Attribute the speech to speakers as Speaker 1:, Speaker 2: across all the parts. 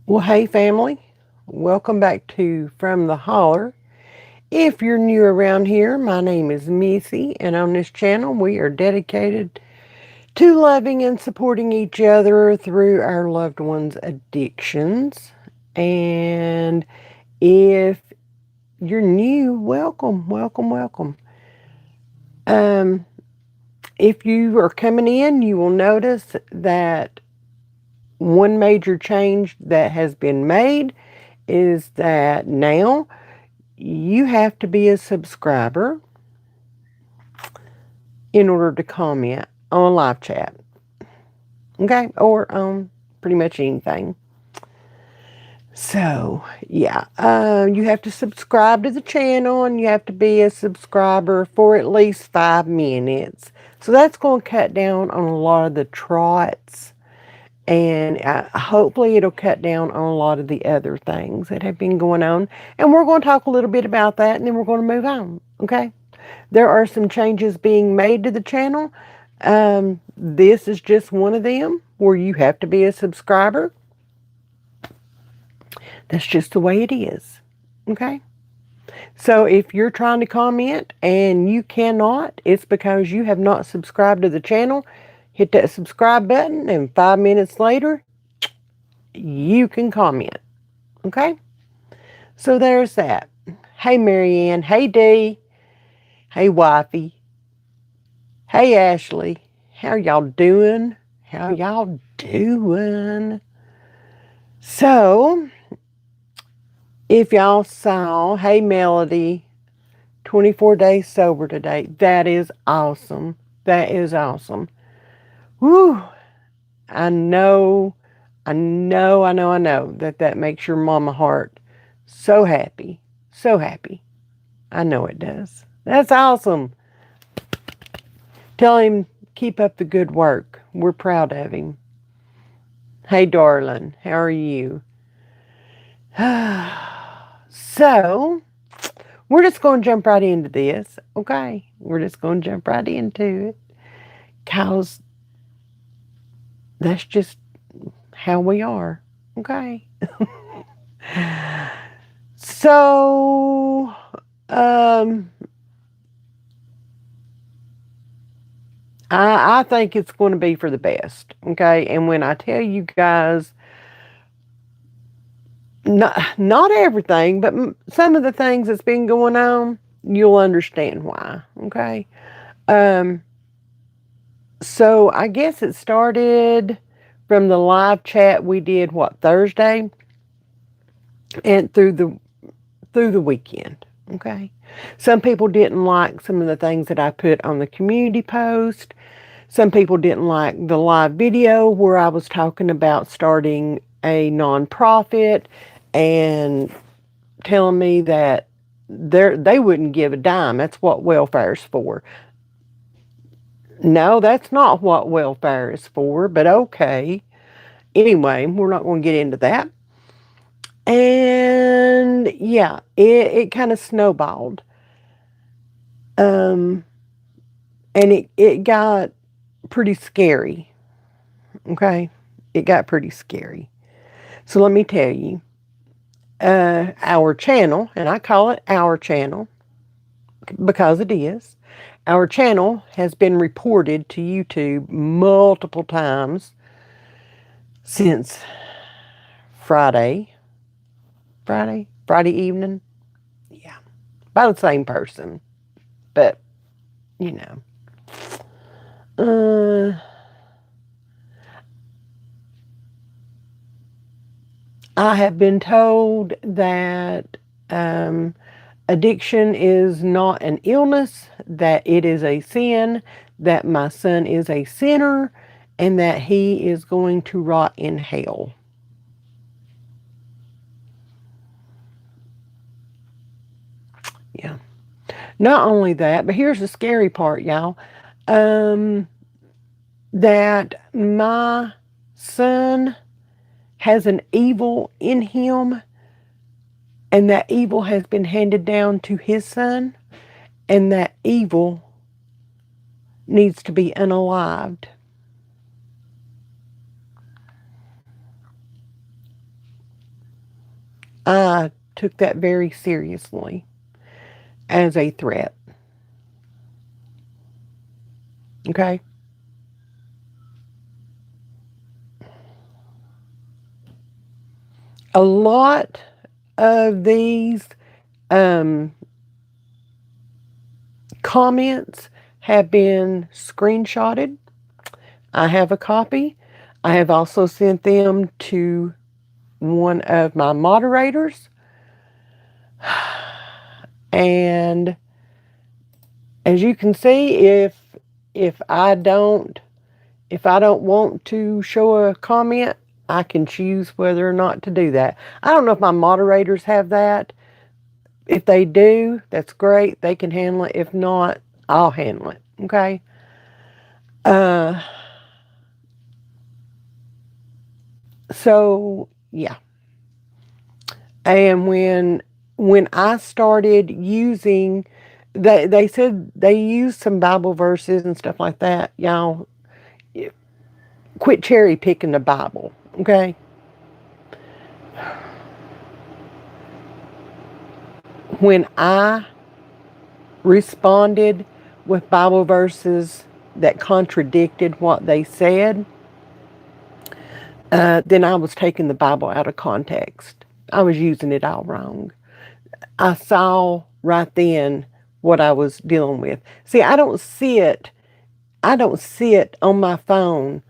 Speaker 1: Well, hey, family. Welcome back to From the Holler. If you're new around here, my name is Missy, and on this channel, we are dedicated to loving and supporting each other through our loved ones' addictions. And if you're new, welcome, welcome, welcome. Um, if you are coming in, you will notice that one major change that has been made is that now you have to be a subscriber in order to comment on live chat. Okay? Or on pretty much anything. So, yeah, you have to subscribe to the channel and you have to be a subscriber for at least 5 minutes. So that's going to cut down on a lot of the trots, and hopefully it'll cut down on a lot of the other things that have been going on. And we're going to talk a little bit about that, and then we're going to move on. Okay? There are some changes being made to the channel. This is just one of them where you have to be a subscriber. That's just the way it is. Okay? So if you're trying to comment and you cannot, it's because you have not subscribed to the channel. Hit that subscribe button, and 5 minutes later, you can comment. Okay? So there's that. Hey, Marianne. Hey, Dee. Hey, Wifey. Hey, Ashley. How y'all doing? How y'all doing? So, if y'all saw, hey, Melody, 24 days sober today. That is awesome. That is awesome. Whew. I know that makes your mama heart so happy. So happy. I know it does. That's awesome. Tell him, keep up the good work. We're proud of him. Hey, darling, how are you? So, we're just going to jump right into this, okay? We're just going to jump right into it because that's just how we are, okay? So, I think it's going to be for the best, okay? And when I tell you guys, not everything, but some of the things that's been going on, you'll understand why, okay? Um, so I guess it started from the live chat we did, what, Thursday? And through the weekend, okay? Some people didn't like some of the things that I put on the community post. Some people didn't like the live video where I was talking about starting a nonprofit and telling me that they wouldn't give a dime. That's what welfare's for. No, that's not what welfare is for, but okay. Anyway, we're not going to get into that. And yeah, it kind of snowballed. And it got pretty scary. Okay? It got pretty scary. So let me tell you, our channel, and I call it our channel because it is, our channel has been reported to YouTube multiple times since Friday. Friday evening. Yeah. By the same person. But, you know. I have been told that addiction is not an illness, that it is a sin, that my son is a sinner, and that he is going to rot in hell. Yeah. Not only that, but here's the scary part, y'all. That my son has an evil in him, and that evil has been handed down to his son, and that evil needs to be unalived. I took that very seriously as a threat. Okay? A lot of these um, comments have been screenshotted. I have a copy. I have also sent them to one of my moderators. And as you can see, if I don't want to show a comment, I can choose whether or not to do that. I don't know if my moderators have that. If they do, that's great. They can handle it. If not, I'll handle it. Okay? So yeah. And when I started using, they said they used some Bible verses and stuff like that. Y'all quit cherry picking the Bible, okay? When I responded with Bible verses that contradicted what they said, then I was taking the Bible out of context. I was using it all wrong. I saw right then what I was dealing with. See, I don't sit on my phone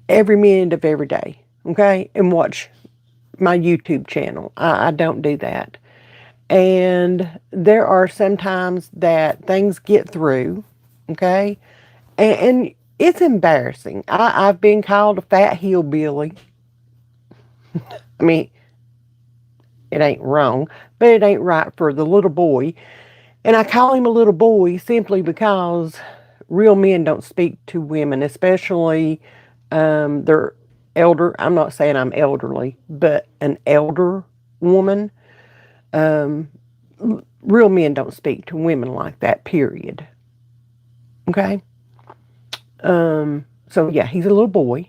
Speaker 1: every minute of every day, okay, and watch my YouTube channel. I don't do that. And there are some times that things get through, okay, and it's embarrassing. I've been called a fat hillbilly. I mean, it ain't wrong, but it ain't right for the little boy. And I call him a little boy simply because real men don't speak to women, especially their elder. I'm not saying I'm elderly, but an elder woman. Real men don't speak to women like that, period. Okay? So, yeah, he's a little boy.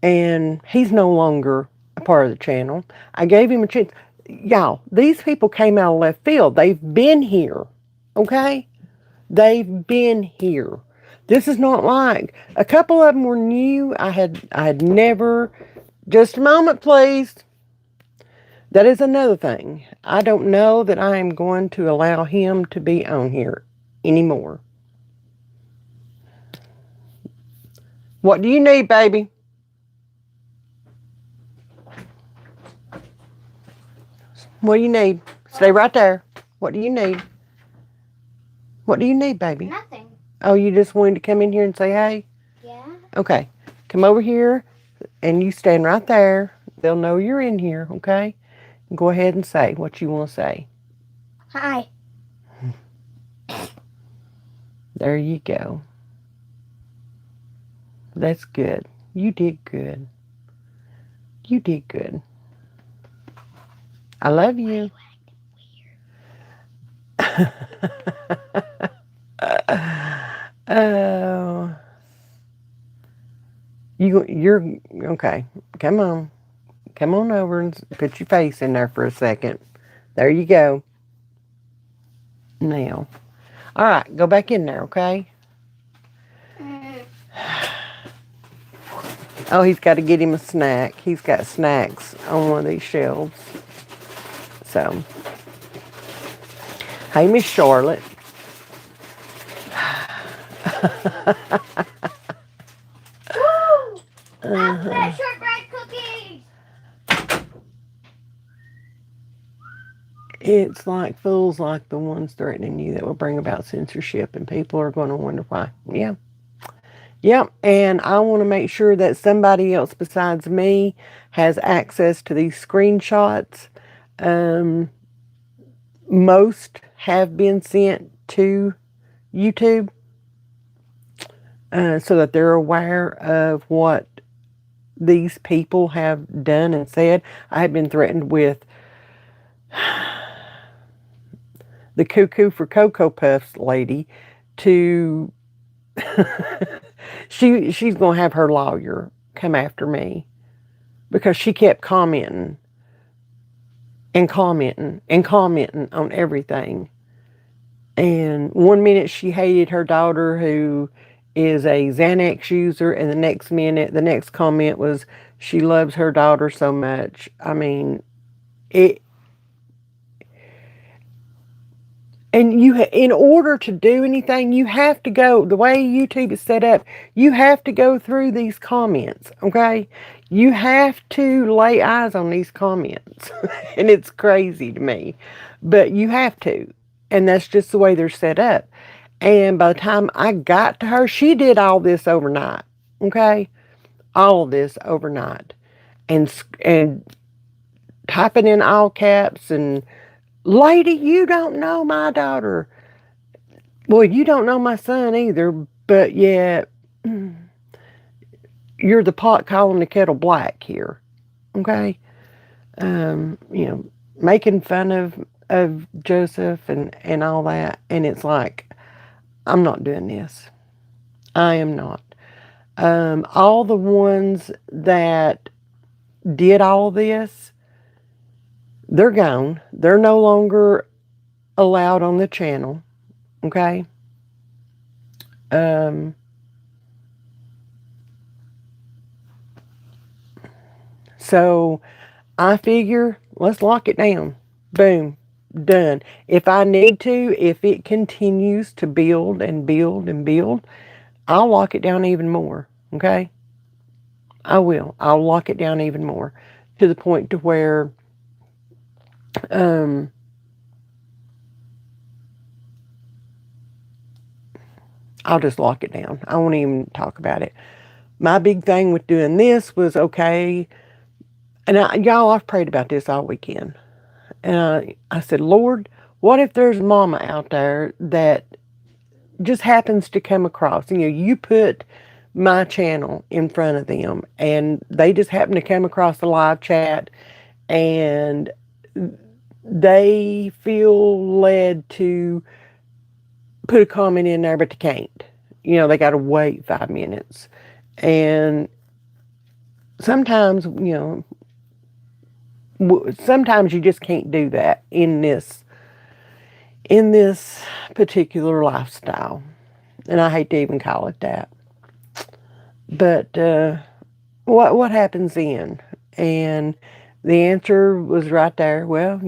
Speaker 1: And he's no longer a part of the channel. I gave him a chance. Y'all, these people came out of left field. They've been here. Okay? They've been here. This is not like a couple of them were new. I had never. Just a moment, please. That is another thing. I don't know that I am going to allow him to be on here anymore. What do you need, baby? What do you need? Stay right there. What do you need? What do you need, baby?
Speaker 2: Nothing.
Speaker 1: Oh, you just wanted to come in here and say hey?
Speaker 2: Yeah.
Speaker 1: Okay. Come over here and you stand right there. They'll know you're in here, okay? Go ahead and say what you want to say.
Speaker 2: Hi.
Speaker 1: There you go. That's good. You did good. You did good. I love you. Oh, you're okay. Come on. Come on over and put your face in there for a second. There you go. Now. All right, go back in there, okay? Oh, he's got to get him a snack. He's got snacks on one of these shelves. So, hey, Miss Charlotte.
Speaker 2: Woo! Chocolate shortbread cookies.
Speaker 1: It's like fools like the ones threatening you that will bring about censorship, and people are going to wonder why. Yeah. Yep. And I want to make sure that somebody else besides me has access to these screenshots. Most have been sent to YouTube so that they're aware of what these people have done and said. I have been threatened with the Cuckoo for Cocoa Puffs lady to she's going to have her lawyer come after me because she kept commenting and commenting and commenting on everything. And one minute she hated her daughter who is a Xanax user, and the next minute, the next comment was she loves her daughter so much. I mean, it. And in order to do anything, you have to go, the way YouTube is set up, you have to go through these comments, okay? You have to lay eyes on these comments. And it's crazy to me, but you have to. And that's just the way they're set up. And by the time I got to her, she did all this overnight, okay? All of this overnight. And typing in all caps and, lady, you don't know my daughter. Well, you don't know my son either, but yet you're the pot calling the kettle black here. Okay? Making fun of Joseph and all that. And it's like, I'm not doing this. I am not. All the ones that did all this, they're gone. They're no longer allowed on the channel. Okay? So I figure, let's lock it down. Boom. Done. If I need to, if it continues to build and build and build, I'll lock it down even more. Okay? I will. I'll lock it down even more to the point to where I'll just lock it down. I won't even talk about it. My big thing with doing this was, okay, and y'all, I've prayed about this all weekend. And I said, Lord, what if there's a mama out there that just happens to come across, you put my channel in front of them and they just happen to come across the live chat and they feel led to put a comment in there, but they can't. They got to wait 5 minutes. And sometimes, sometimes you just can't do that in this particular lifestyle. And I hate to even call it that. But what happens then? And the answer was right there. Well,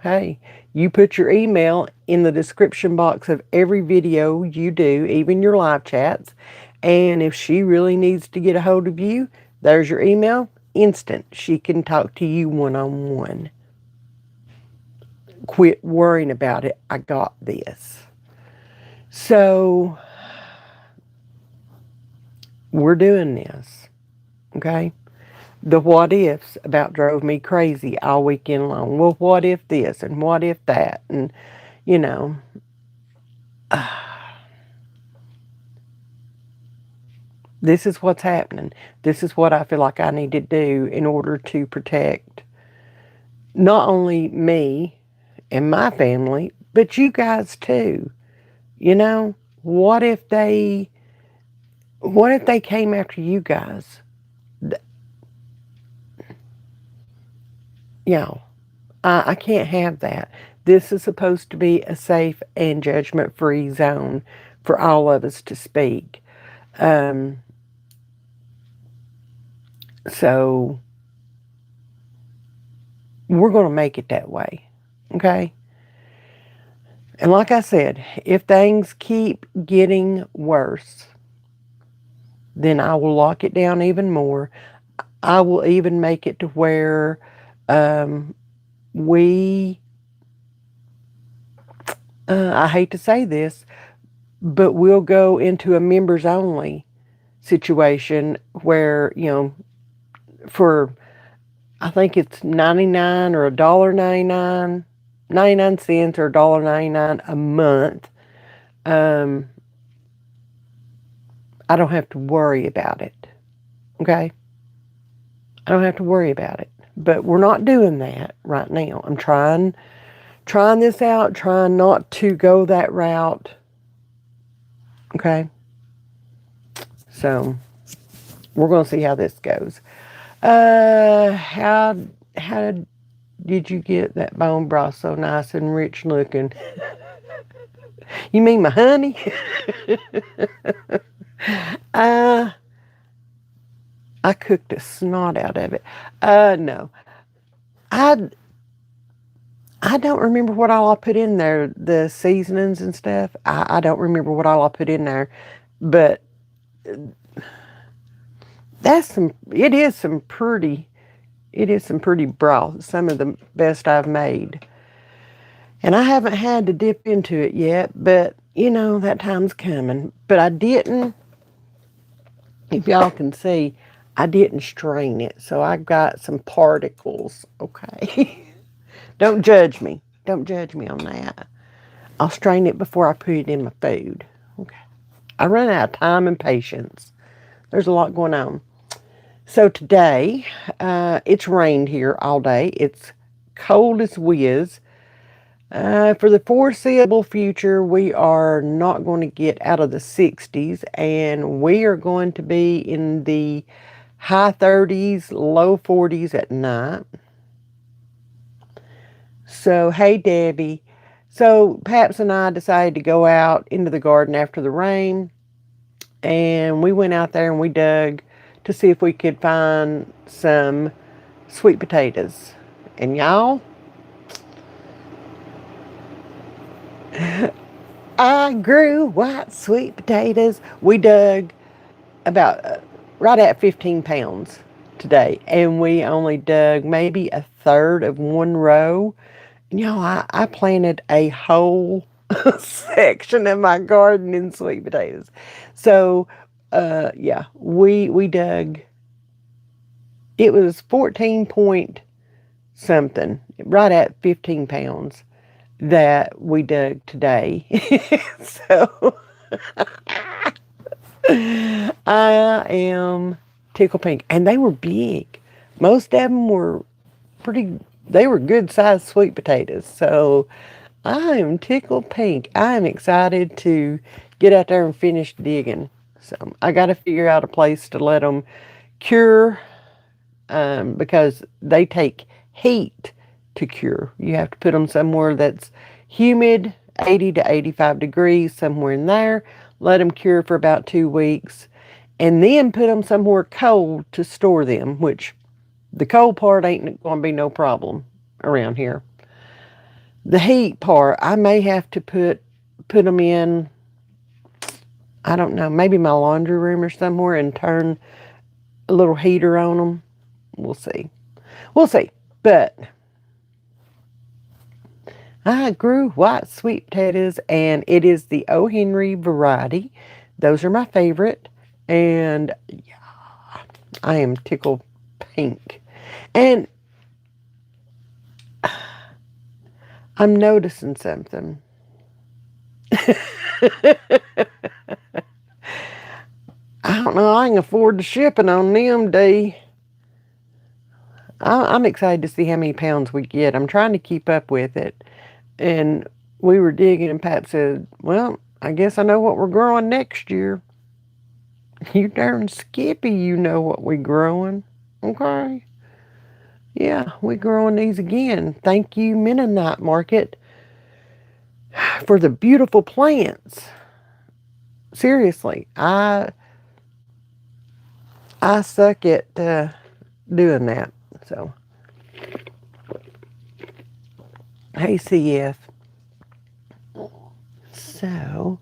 Speaker 1: hey, you put your email in the description box of every video you do, even your live chats. And if she really needs to get a hold of you, there's your email. Instant. She can talk to you one-on-one. Quit worrying about it. I got this. So we're doing this. Okay? The what ifs about drove me crazy all weekend long. Well, what if this and what if that? And, this is what's happening. This is what I feel like I need to do in order to protect not only me and my family, but you guys too. What if they came after you guys? I can't have that. This is supposed to be a safe and judgment-free zone for all of us to speak. So we're going to make it that way. Okay? And like I said, if things keep getting worse, then I will lock it down even more. I will even make it to where I hate to say this, but we'll go into a members only situation where, for, I think it's 99 or $1.99, 99 cents or $1.99 a month. I don't have to worry about it. Okay? I don't have to worry about it. But we're not doing that right now. I'm trying this out, trying not to go that route. Okay? So, we're going to see how this goes. How did you get that bone broth so nice and rich looking? You mean my honey? uh, I cooked the snot out of it. No. I I don't remember what all I put in there, the seasonings and stuff. I don't remember what all I put in there, but it is some pretty broth, some of the best I've made. And I haven't had to dip into it yet, but that time's coming. But I didn't, if y'all can see, I didn't strain it. So I got some particles, okay? Don't judge me. Don't judge me on that. I'll strain it before I put it in my food. Okay. I run out of time and patience. There's a lot going on. So today, it's rained here all day. It's cold as whiz. For the foreseeable future, we are not going to get out of the 60s, and we are going to be in the high 30s, low 40s at night. So, hey, Debbie. So, Paps and I decided to go out into the garden after the rain, and we went out there and we dug to see if we could find some sweet potatoes. And y'all, I grew white sweet potatoes. We dug about right at 15 pounds today, and we only dug maybe a third of one row. And y'all, I planted a whole section of my garden in sweet potatoes. So, yeah, we dug. It was 14 point something, right at 15 pounds that we dug today. So I am tickle pink, and they were big. Most of them were they were good sized sweet potatoes. So I am tickle pink. I am excited to get out there and finish digging. So I got to figure out a place to let them cure, because they take heat to cure. You have to put them somewhere that's humid, 80 to 85 degrees, somewhere in there. Let them cure for about 2 weeks, and then put them somewhere cold to store them, which the cold part ain't going to be no problem around here. The heat part, I may have to put them in, I don't know, maybe my laundry room or somewhere, and turn a little heater on them. We'll see. We'll see. But I grew white sweet potatoes, and it is the O. Henry variety. Those are my favorite. And yeah, I am tickled pink. And I'm noticing something. I don't know. I can afford the shipping on them, D. I'm excited to see how many pounds we get. I'm trying to keep up with it. And we were digging, and Pat said, well, I guess I know what we're growing next year. You darn Skippy, you know what we're growing. Okay. Yeah, we're growing these again. Thank you, Mennonite Market, for the beautiful plants. Seriously, I suck at doing that. So, hey, CF. So,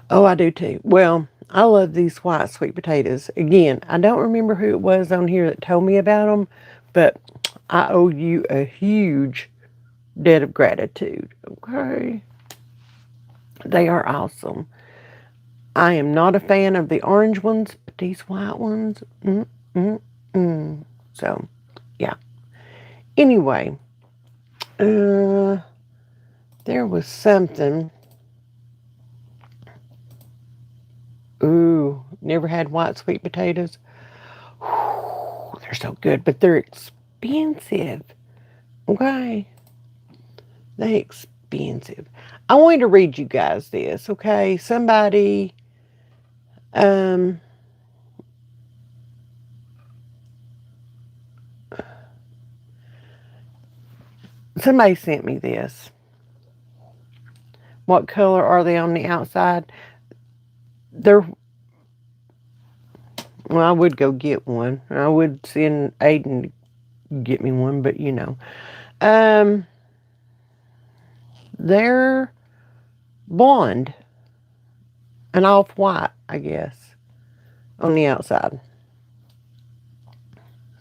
Speaker 1: oh, I do too. Well, I love these white sweet potatoes. Again, I don't remember who it was on here that told me about them, but I owe you a huge debt of gratitude. Okay. They are awesome. I am not a fan of the orange ones, but these white ones, So, yeah. Anyway, there was something. Ooh, never had white sweet potatoes. Whew, they're so good, but they're expensive. Okay. They're expensive. I wanted to read you guys this, okay? Somebody Somebody sent me this. What color are they on the outside? They're, well, I would go get one. I would send Aiden to get me one, but you know. They're blonde and off-white, I guess, on the outside.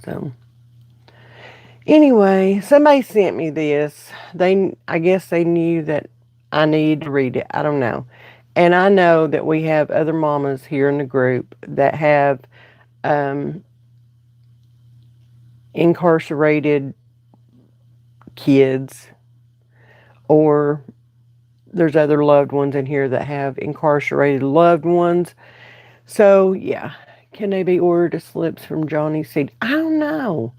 Speaker 1: So, anyway, somebody sent me this. I guess they knew that I needed to read it. I don't know. And I know that we have other mamas here in the group that have incarcerated kids, or there's other loved ones in here that have incarcerated loved ones. So, yeah. Can they be ordered as slips from Johnny Seed? I don't know.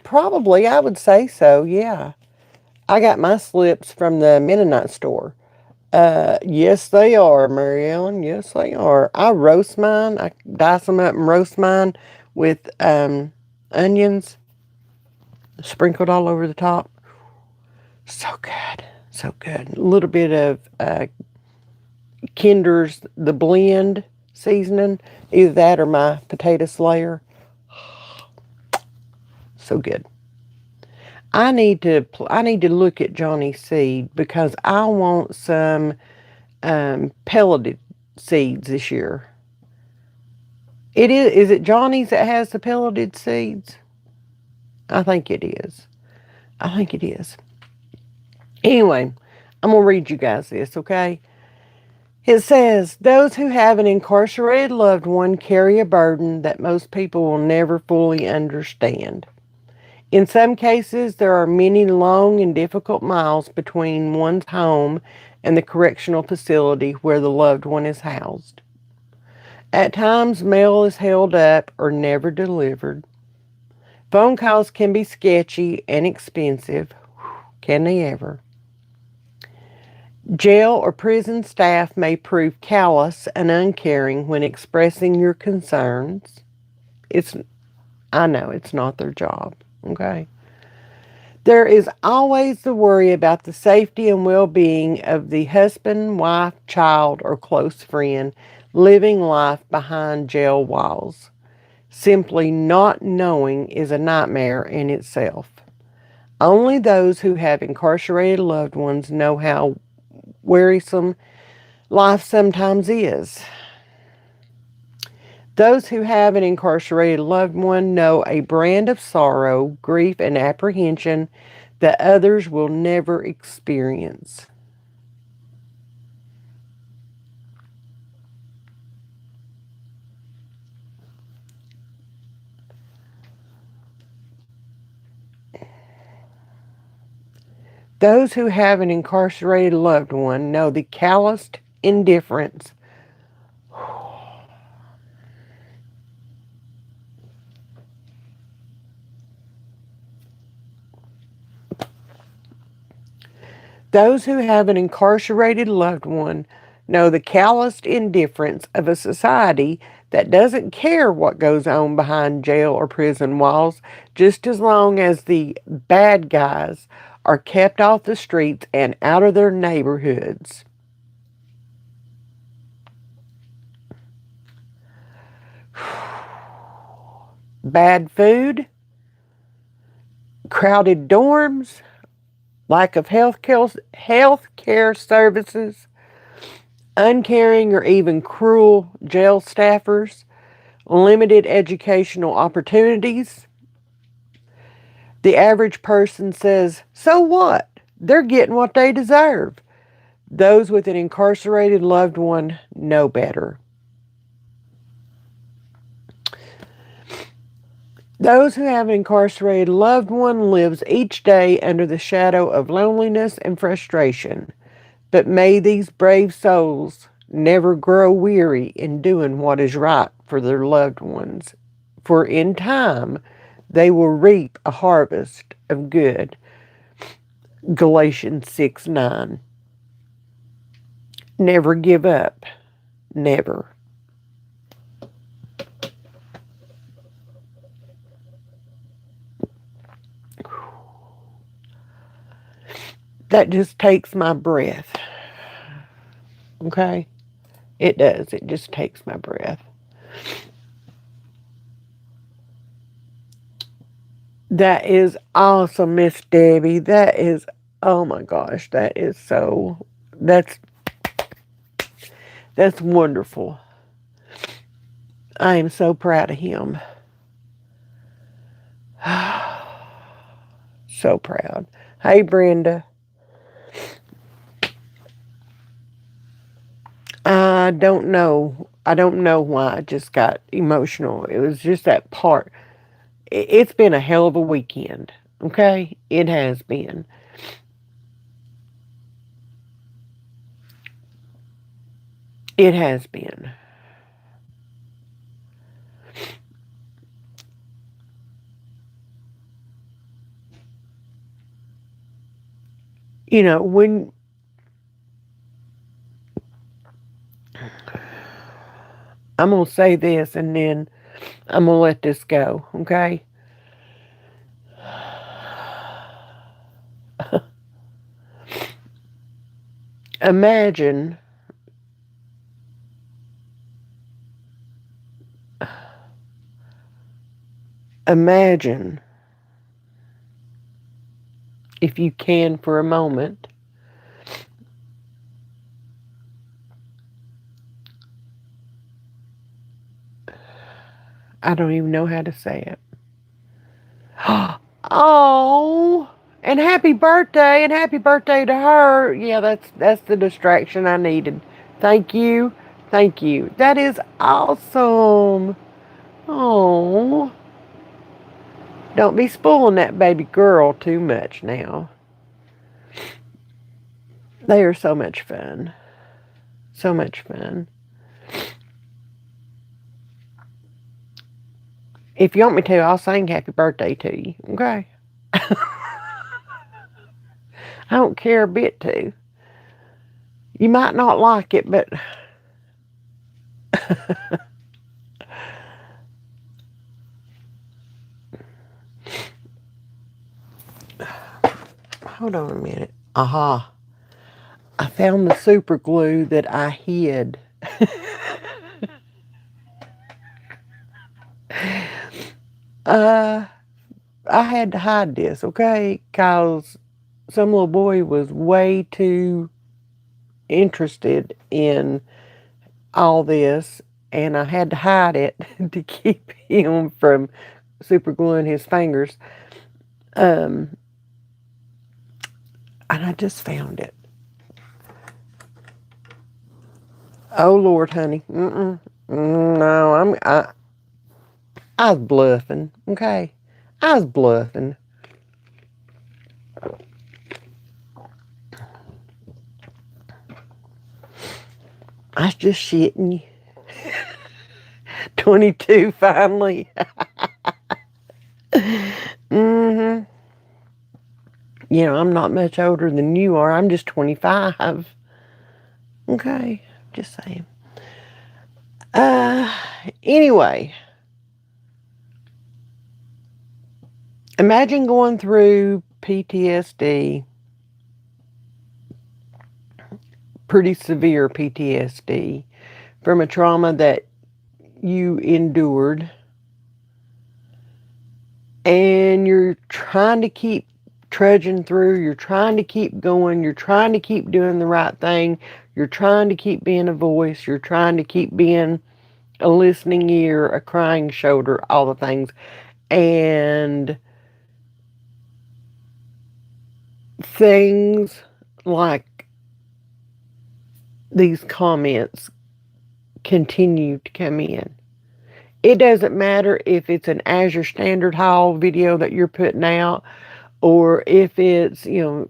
Speaker 1: Probably, I would say so, yeah. I got my slips from the Mennonite store. Yes, they are, Mary Ellen. Yes, they are. I roast mine. I dice them up and roast mine with onions sprinkled all over the top. So good. So good. A little bit of Kinder's The Blend seasoning. Either that or my potato slayer. So good. I need to look at Johnny Seed because I want some pelleted seeds this year. Is it Johnny's that has the pelleted seeds? I think it is. Anyway, I'm going to read you guys this, okay? It says, those who have an incarcerated loved one carry a burden that most people will never fully understand. In some cases, there are many long and difficult miles between one's home and the correctional facility where the loved one is housed. At times, mail is held up or never delivered. Phone calls can be sketchy and expensive. Can they ever? Jail or prison staff may prove callous and uncaring when expressing your concerns. I know it's not their job, okay? There is always the worry about the safety and well-being of the husband, wife, child, or close friend living life behind jail walls. Simply not knowing is a nightmare in itself. Only those who have incarcerated loved ones know how wearisome life sometimes is. Those who have an incarcerated loved one know a brand of sorrow, grief, and apprehension that others will never experience. Those who have an incarcerated loved one know the calloused indifference Those who have an incarcerated loved one know the calloused indifference of a society that doesn't care what goes on behind jail or prison walls, just as long as the bad guys are kept off the streets and out of their neighborhoods. Bad food, crowded dorms, lack of health care services, uncaring or even cruel jail staffers, limited educational opportunities. The average person says, so what? They're getting what they deserve. Those with an incarcerated loved one know better. Those who have an incarcerated loved one lives each day under the shadow of loneliness and frustration. But may these brave souls never grow weary in doing what is right for their loved ones, for in time they will reap a harvest of good. Galatians 6:9. Never give up. Never. that just takes my breath. Okay? It does. It just takes my breath. That is awesome, Miss Debbie. That is, oh my gosh, that's wonderful. I am so proud of him. So proud. Hey, Brenda. I don't know. I don't know why I just got emotional. It was just that part. It's been a hell of a weekend. Okay? It has been. It has been. You know, when I'm going to say this and then I'm going to let this go, okay? Imagine if you can for a moment, I don't even know how to say it. Oh, and happy birthday to her. Yeah, that's the distraction I needed. Thank you. Thank you. That is awesome. Oh, don't be spoiling that baby girl too much now. They are so much fun. So much fun. If you want me to, I'll sing happy birthday to you. Okay? I don't care a bit to. You might not like it, but hold on a minute. Aha. I found the super glue that I hid. I had to hide this, okay? Because some little boy was way too interested in all this, and I had to hide it to keep him from super gluing his fingers. And I just found it. Oh Lord, honey. No, I was bluffing. Okay, I was bluffing. I was just shitting you. 22 finally. Mm-hmm. You know, I'm not much older than you are. I'm just 25. Okay, just saying. Anyway, imagine going through PTSD, pretty severe PTSD, from a trauma that you endured, and you're trying to keep trudging through, you're trying to keep going, you're trying to keep doing the right thing, you're trying to keep being a voice, you're trying to keep being a listening ear, a crying shoulder, all the things. And things like these comments continue to come in. It doesn't matter if it's an Azure Standard Haul video that you're putting out, or if it's, you know,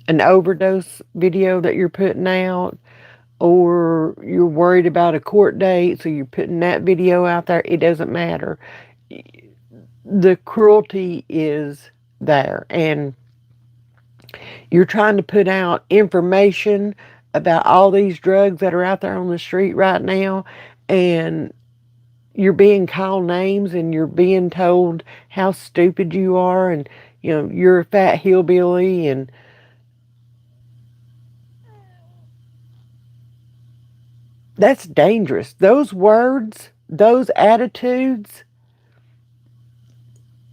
Speaker 1: an overdose video that you're putting out, or you're worried about a court date, so you're putting that video out there. It doesn't matter. The cruelty is there, and you're trying to put out information about all these drugs that are out there on the street right now, and you're being called names, and you're being told how stupid you are, and you're a fat hillbilly, and that's dangerous. Those words, those attitudes,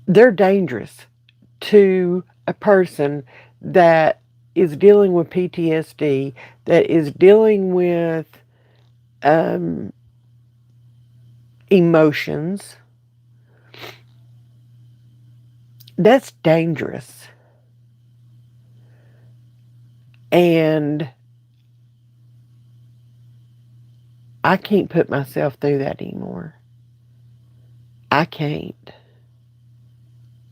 Speaker 1: they're dangerous to a person that is dealing with PTSD, that is dealing with emotions. That's dangerous. And I can't put myself through that anymore. I can't.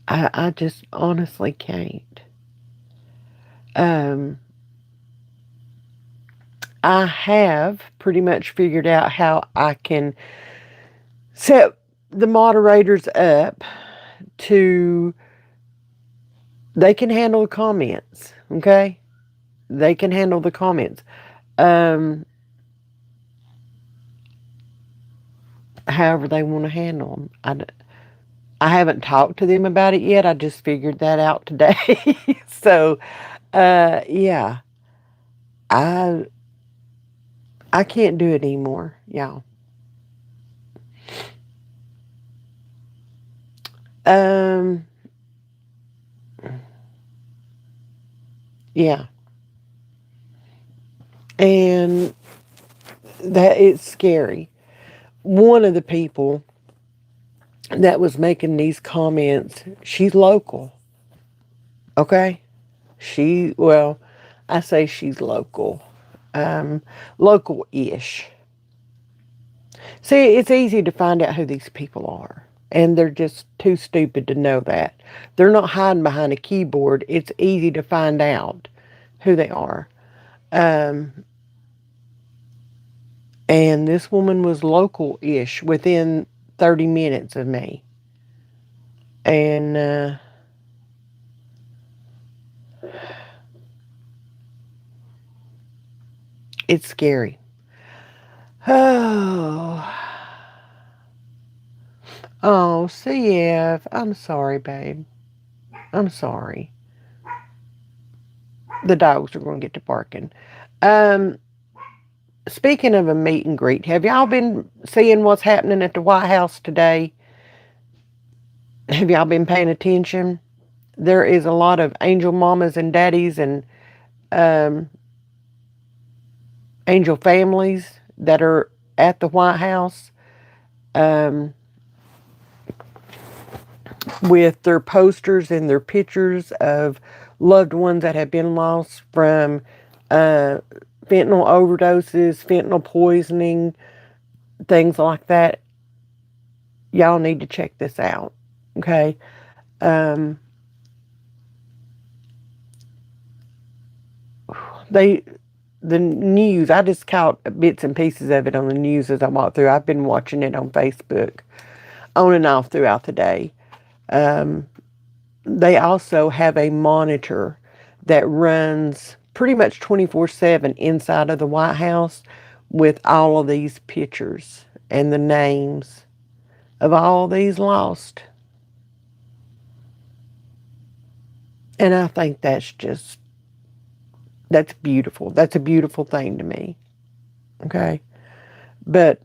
Speaker 1: I just honestly can't. Um, I have pretty much figured out how I can set the moderators up to, they can handle the comments, okay? They can handle the comments. However they want to handle them. I haven't talked to them about it yet. I just figured that out today. So, yeah, I can't do it anymore, y'all. Yeah, and that it's scary. One of the people that was making these comments, she's local, okay? Well, I say she's local, local-ish. See, it's easy to find out who these people are, and they're just too stupid to know that. They're not hiding behind a keyboard. It's easy to find out who they are. And this woman was local-ish, within 30 minutes of me. And it's scary. Oh, CF, I'm sorry, babe. I'm sorry. The dogs are going to get to barking. Speaking of a meet and greet, have y'all been seeing what's happening at the White House today? Have y'all been paying attention? There is a lot of angel mamas and daddies and angel families that are at the White House with their posters and their pictures of loved ones that have been lost from fentanyl overdoses, fentanyl poisoning, things like that. Y'all need to check this out, okay? The news, I just caught bits and pieces of it on the news as I walked through. I've been watching it on Facebook on and off throughout the day. They also have a monitor that runs pretty much 24/7 inside of the White House with all of these pictures and the names of all these lost. And I think that's beautiful. That's a beautiful thing to me. Okay? But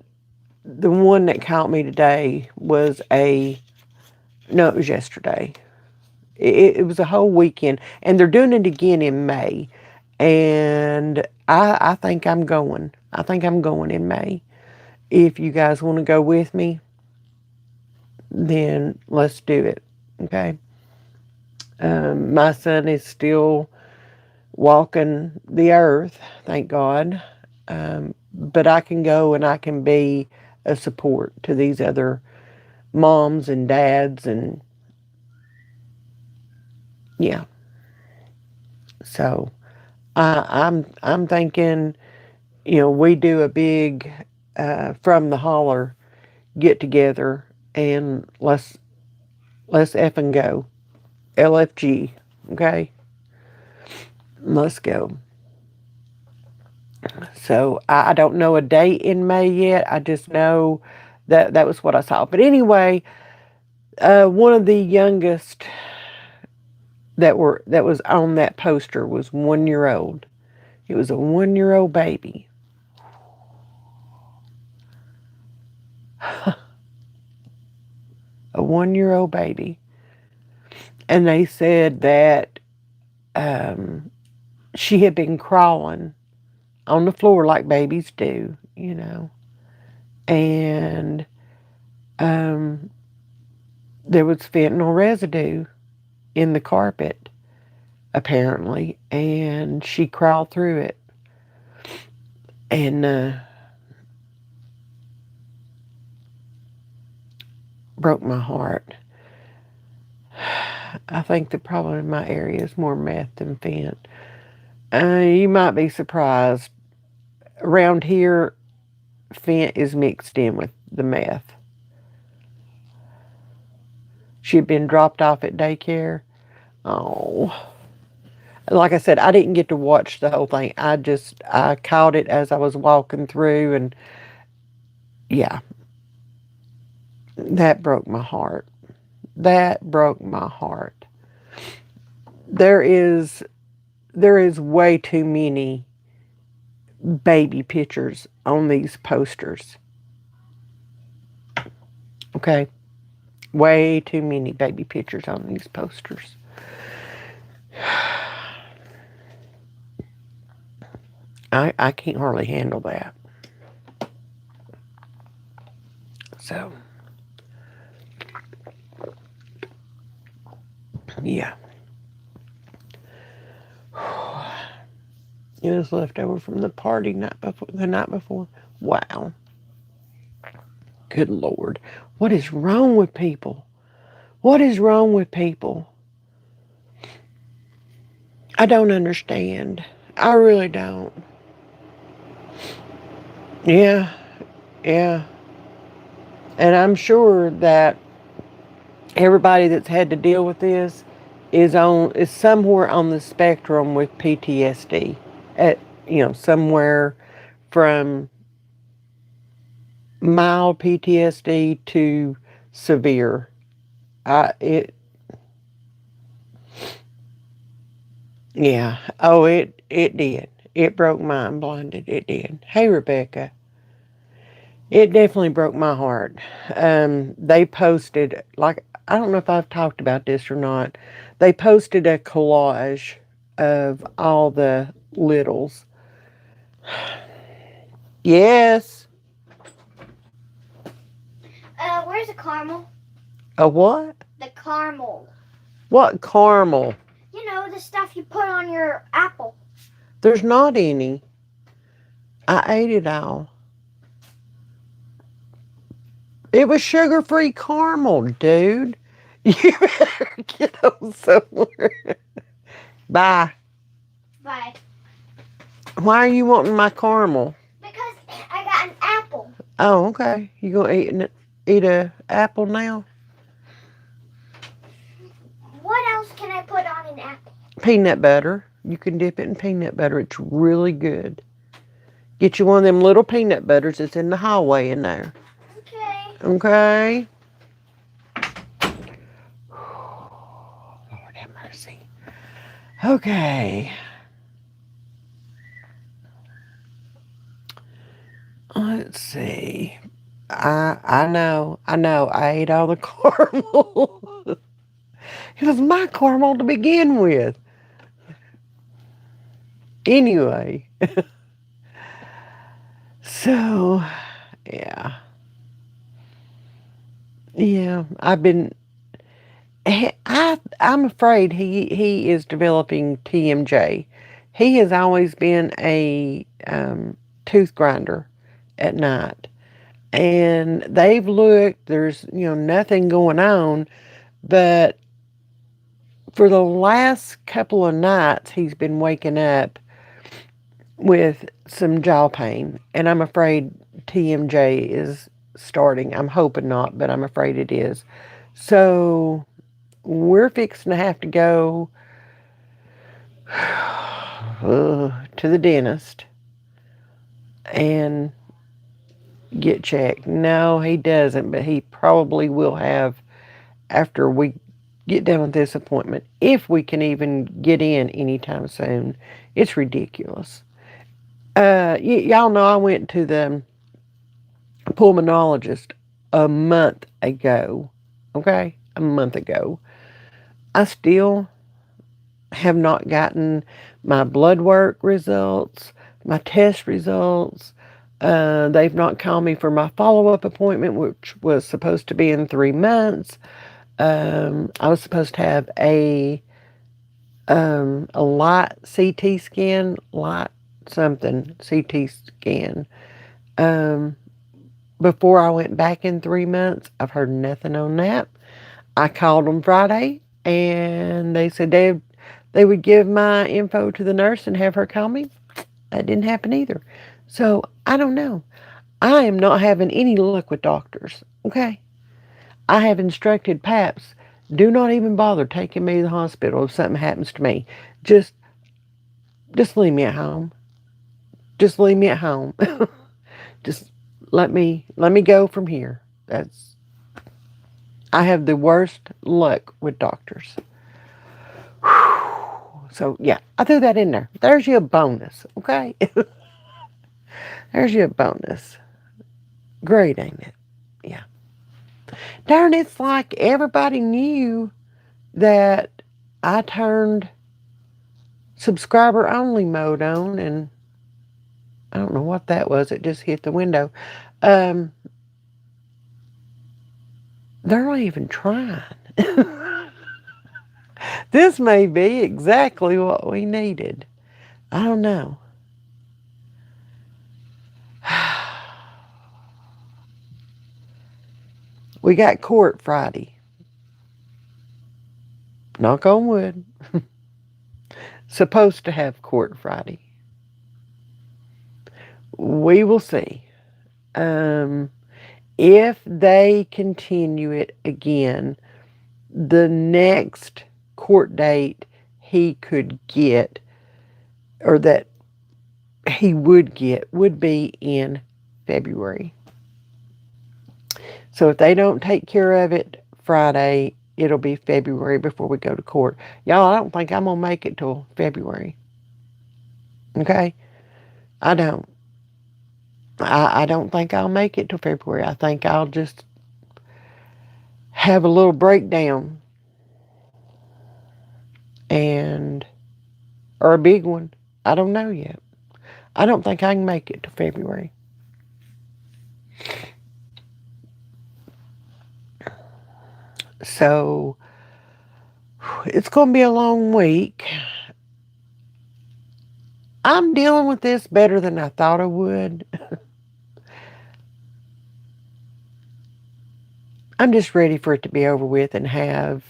Speaker 1: the one that caught me today was it was yesterday. It was a whole weekend, and they're doing it again in May. And I think I'm going. I think I'm going in May. If you guys want to go with me, then let's do it. Okay? My son is still walking the earth, thank God. But I can go and I can be a support to these other moms and dads, and yeah. So I'm thinking, we do a big from the holler get together, and let's effing go. LFG, okay? Let's go. So I don't know a date in May yet. I just know that was what I saw. But anyway, one of the youngest that was on that poster was 1 year old. It was a 1 year old baby. A 1 year old baby. And they said that she had been crawling on the floor like babies do, and there was fentanyl residue in the carpet, apparently, and she crawled through it. And broke my heart. I think the problem in my area is more meth than fent. You might be surprised. Around here, fent is mixed in with the meth. She had been dropped off at daycare. Oh. Like I said, I didn't get to watch the whole thing. I caught it as I was walking through, and yeah, that broke my heart. That broke my heart. There is way too many baby pictures on these posters. Okay? Way too many baby pictures on these posters. I can't hardly handle that. So, yeah. It was left over from the party the night before. Wow. Good Lord. What is wrong with people? What is wrong with people? I don't understand. I really don't. Yeah. And I'm sure that everybody that's had to deal with this is somewhere on the spectrum with PTSD. Somewhere from mild PTSD to severe. Yeah. Oh, it did. It broke mine, blinded. It did. Hey, Rebecca. It definitely broke my heart. They posted, like, I don't know if I've talked about this or not. They posted a collage of all the littles. Yes.
Speaker 2: Where's the caramel?
Speaker 1: A what?
Speaker 2: The caramel.
Speaker 1: What caramel?
Speaker 2: You know, the stuff you put on your apple.
Speaker 1: There's not any. I ate it all. It was sugar-free caramel, dude. You better get on somewhere. Bye.
Speaker 2: Bye.
Speaker 1: Why are you wanting my caramel?
Speaker 2: Because I got an apple.
Speaker 1: Oh, okay. You gonna eat a apple now?
Speaker 2: What else can I put on an apple?
Speaker 1: Peanut butter. You can dip it in peanut butter. It's really good. Get you one of them little peanut butters that's in the hallway in there. Okay. Lord have mercy. Okay. Let's see. I know. I ate all the caramel. It was my caramel to begin with. Anyway. So, yeah. Yeah, I'm afraid he is developing TMJ. He has always been a tooth grinder at night. And they've looked, there's, nothing going on, but for the last couple of nights, he's been waking up with some jaw pain. And I'm afraid TMJ is starting. I'm hoping not, but I'm afraid it is. So we're fixing to have to go to the dentist and get checked. No, he doesn't, but he probably will have after we get done with this appointment if we can even get in anytime soon. It's ridiculous. Y'all know I went to the pulmonologist a month ago. Okay? A month ago. I still have not gotten my blood work results, my test results. They've not called me for my follow up appointment, which was supposed to be in 3 months. I was supposed to have a light CT scan, light something CT scan. Before I went back in 3 months, I've heard nothing on that. I called them Friday, and they said they would give my info to the nurse and have her call me. That didn't happen either. So I don't know. I am not having any luck with doctors. Okay, I have instructed Paps, do not even bother taking me to the hospital if something happens to me. Just leave me at home. Just leave me at home. Just let me go from here. I have the worst luck with doctors. So yeah, I threw that in there. There's your bonus, okay? There's your bonus. Great, ain't it? Yeah. Darn, it's like everybody knew that I turned subscriber only mode on, and I don't know what that was. It just hit the window. They're not even trying. This may be exactly what we needed. I don't know. We got court Friday. Knock on wood. Supposed to have court Friday. We will see. If they continue it again, the next court date he could get, or that he would get, would be in February. So if they don't take care of it Friday, it'll be February before we go to court. Y'all, I don't think I'm going to make it till February. Okay? I don't. I don't think I'll make it till February. I think I'll just have a little breakdown. Or a big one. I don't know yet. I don't think I can make it till February. So, it's going to be a long week. I'm dealing with this better than I thought I would. I'm just ready for it to be over with and have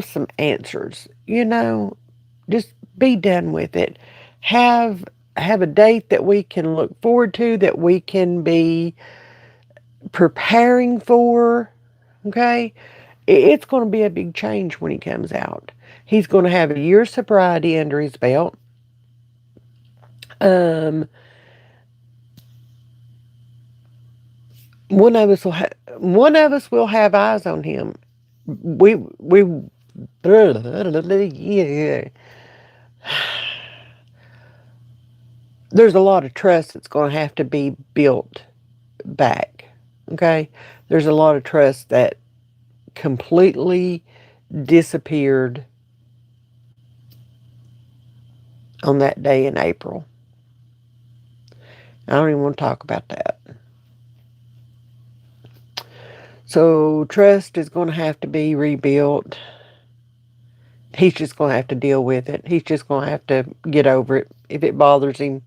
Speaker 1: some answers. Just be done with it. Have a date that we can look forward to, that we can be preparing for. Okay? It's going to be a big change when he comes out. He's going to have a year's sobriety under his belt. One of us will have eyes on him. There's a lot of trust that's going to have to be built back. Okay? There's a lot of trust that completely disappeared on that day in April. I don't even want to talk about that. So trust is going to have to be rebuilt. He's just going to have to deal with it. He's just going to have to get over it if it bothers him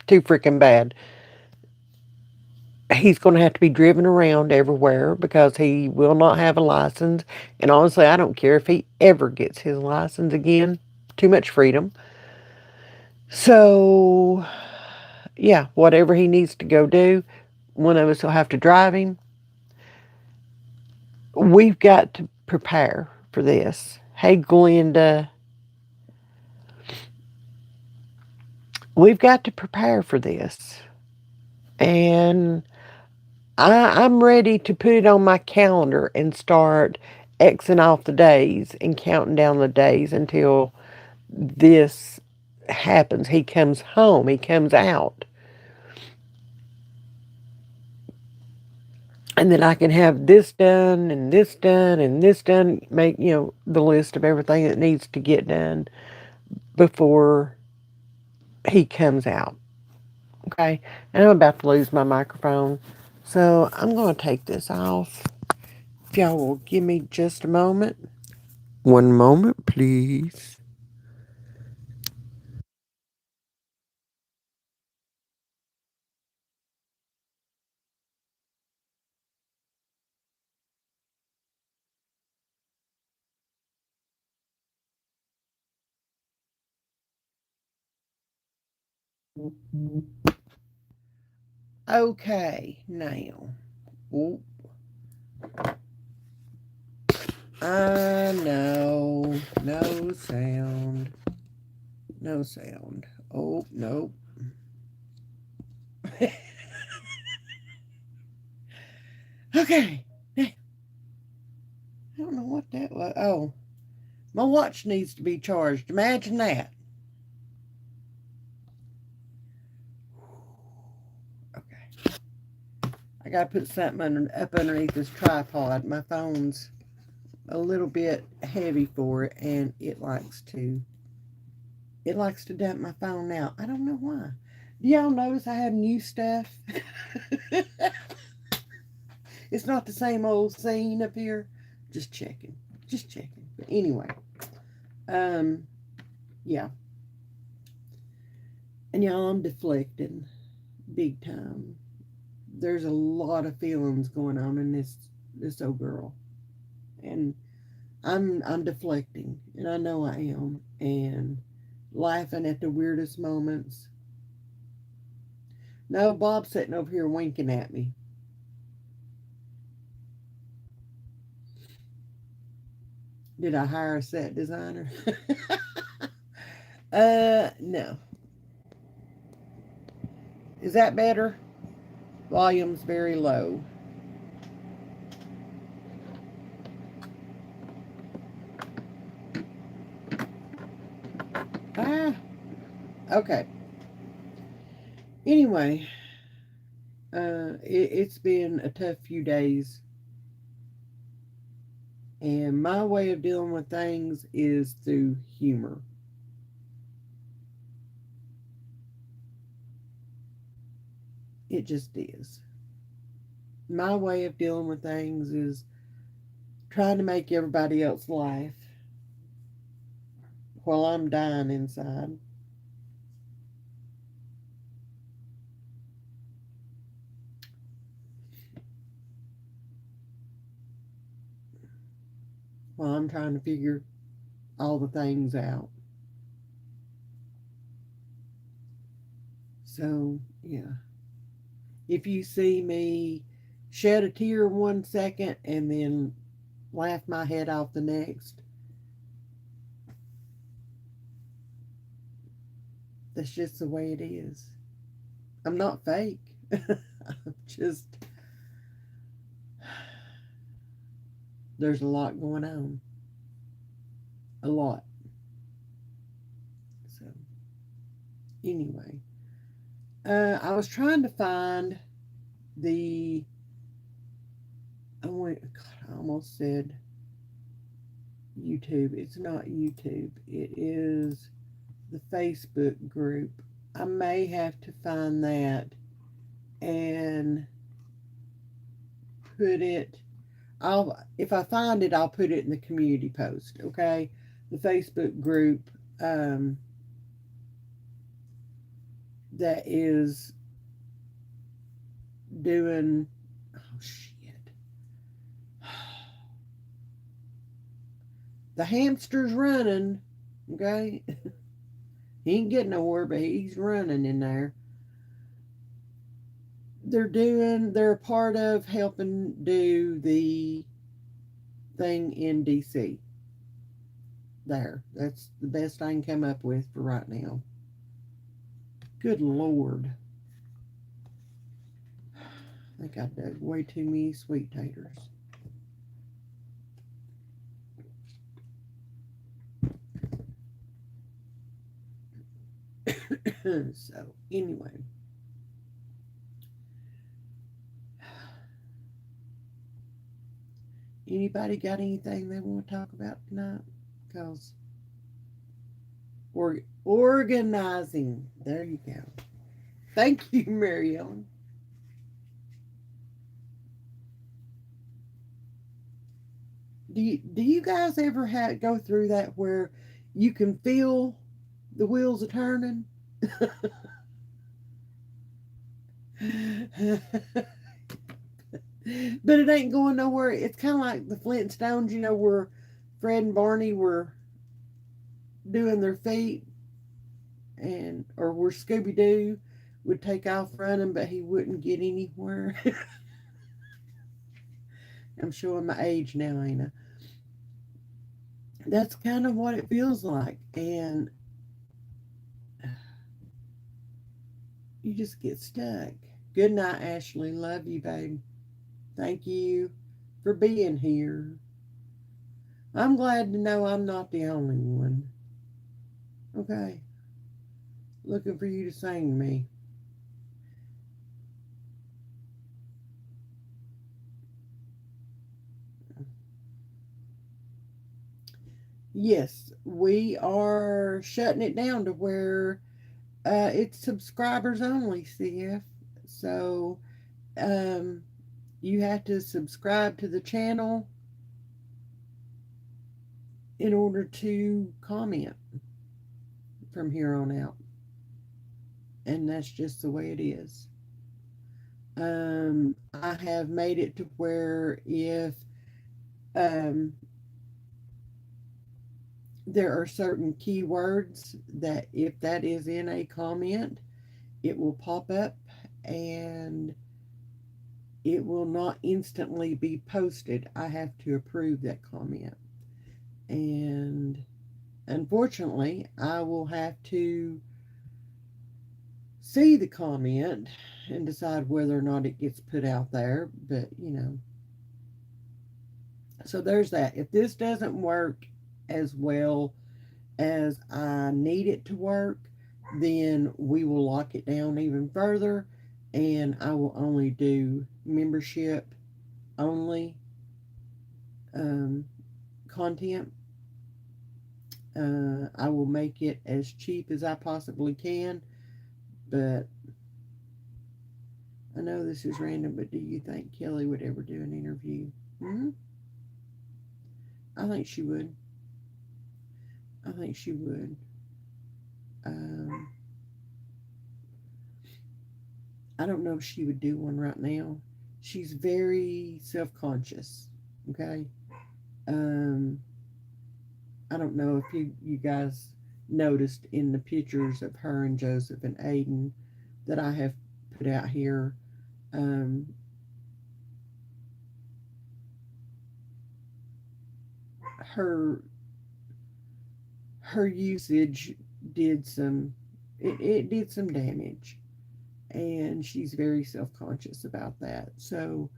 Speaker 1: too freaking bad. He's going to have to be driven around everywhere because he will not have a license. And honestly, I don't care if he ever gets his license again. Too much freedom. So, yeah, whatever he needs to go do, one of us will have to drive him. We've got to prepare for this. Hey, Glenda. We've got to prepare for this. And I'm ready to put it on my calendar and start Xing off the days and counting down the days until this happens. He comes home, he comes out. And then I can have this done and this done and this done. Make, the list of everything that needs to get done before he comes out. Okay? And I'm about to lose my microphone. So I'm going to take this off. If y'all will give me just a moment. One moment, please. Okay, now. Oh, no. No sound. No sound. Oh, no. Okay. I don't know what that was. Oh, my watch needs to be charged. Imagine that. Okay. I got to put something up underneath this tripod. My phone's a little bit heavy for it, and it likes to dump my phone out. I don't know why. Do y'all notice I have new stuff? It's not the same old scene up here. Just checking. Just checking. But anyway, yeah. And y'all, I'm deflecting big time. There's a lot of feelings going on in this old girl, and I'm deflecting, and I know I am, and laughing at the weirdest moments. No, Bob's sitting over here winking at me. Did I hire a set designer? No. Is that better? Volume's very low. Ah, okay. Anyway, it's been a tough few days, and my way of dealing with things is through humor. It just is. My way of dealing with things is trying to make everybody else laugh while I'm dying inside. While I'm trying to figure all the things out. So, yeah. If you see me shed a tear 1 second and then laugh my head off the next, that's just the way it is. I'm not fake. I'm just, there's a lot going on. A lot. So, anyway, I was trying to find the, I almost said YouTube. It's not YouTube. It is the Facebook group. I may have to find that and put it. If I find it, I'll put it in the community post. Okay, the Facebook group that is doing. Oh shit! The hamster's running. Okay, he ain't getting nowhere, but he's running in there. They're a part of helping do the thing in DC. That's the best I can come up with for right now. Good Lord. think I dug way too many sweet taters. So, anyway. Anybody got anything they want to talk about tonight? Because organizing. There you go. Thank you, Mary Ellen. Do you guys ever go through that where you can feel the wheels are turning? But it ain't going nowhere. It's kind of like the Flintstones, where Fred and Barney were doing their feet, and or where Scooby Doo would take off running, but he wouldn't get anywhere. I'm showing my age now, ain't I? That's kind of what it feels like, and you just get stuck. Good night, Ashley. Love you, babe. Thank you for being here. I'm glad to know I'm not the only one. Okay. Looking for you to sing to me. Yes, we are shutting it down to where it's subscribers only, CF. So um, you have to subscribe to the channel in order to comment from here on out. And that's just the way it is. I have made it to where if um, there are certain keywords that if that is in a comment, it will pop up and it will not instantly be posted. I have to approve that comment. And unfortunately, I will have to see the comment and decide whether or not it gets put out there. But. So there's that. If this doesn't work as well as I need it to work, then we will lock it down even further and I will only do membership only um, content. I will make it as cheap as I possibly can, but I know this is random, but do you think Kelly would ever do an interview? Mm-hmm. I think she would. I think she would. Um, I don't know if she would do one right now. She's very self conscious. Okay. Um, I don't know if you guys noticed in the pictures of her and Joseph and Aiden that I have put out here. Um, her her usage did some it did some damage, and she's very self conscious about that. So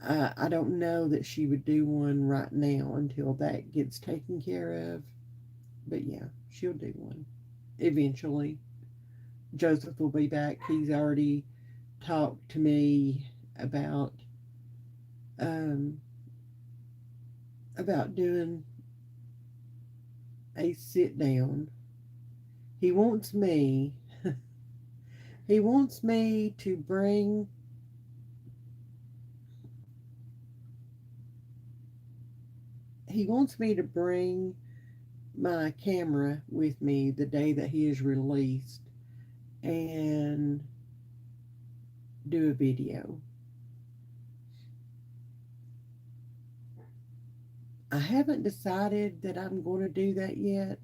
Speaker 1: I don't know that she would do one right now until that gets taken care of. But yeah, she'll do one eventually. Joseph will be back. He's already talked to me um, about doing a sit down. He wants me. He wants me to bring. He wants me to bring my camera with me the day that he is released and do a video. I haven't decided that I'm going to do that yet.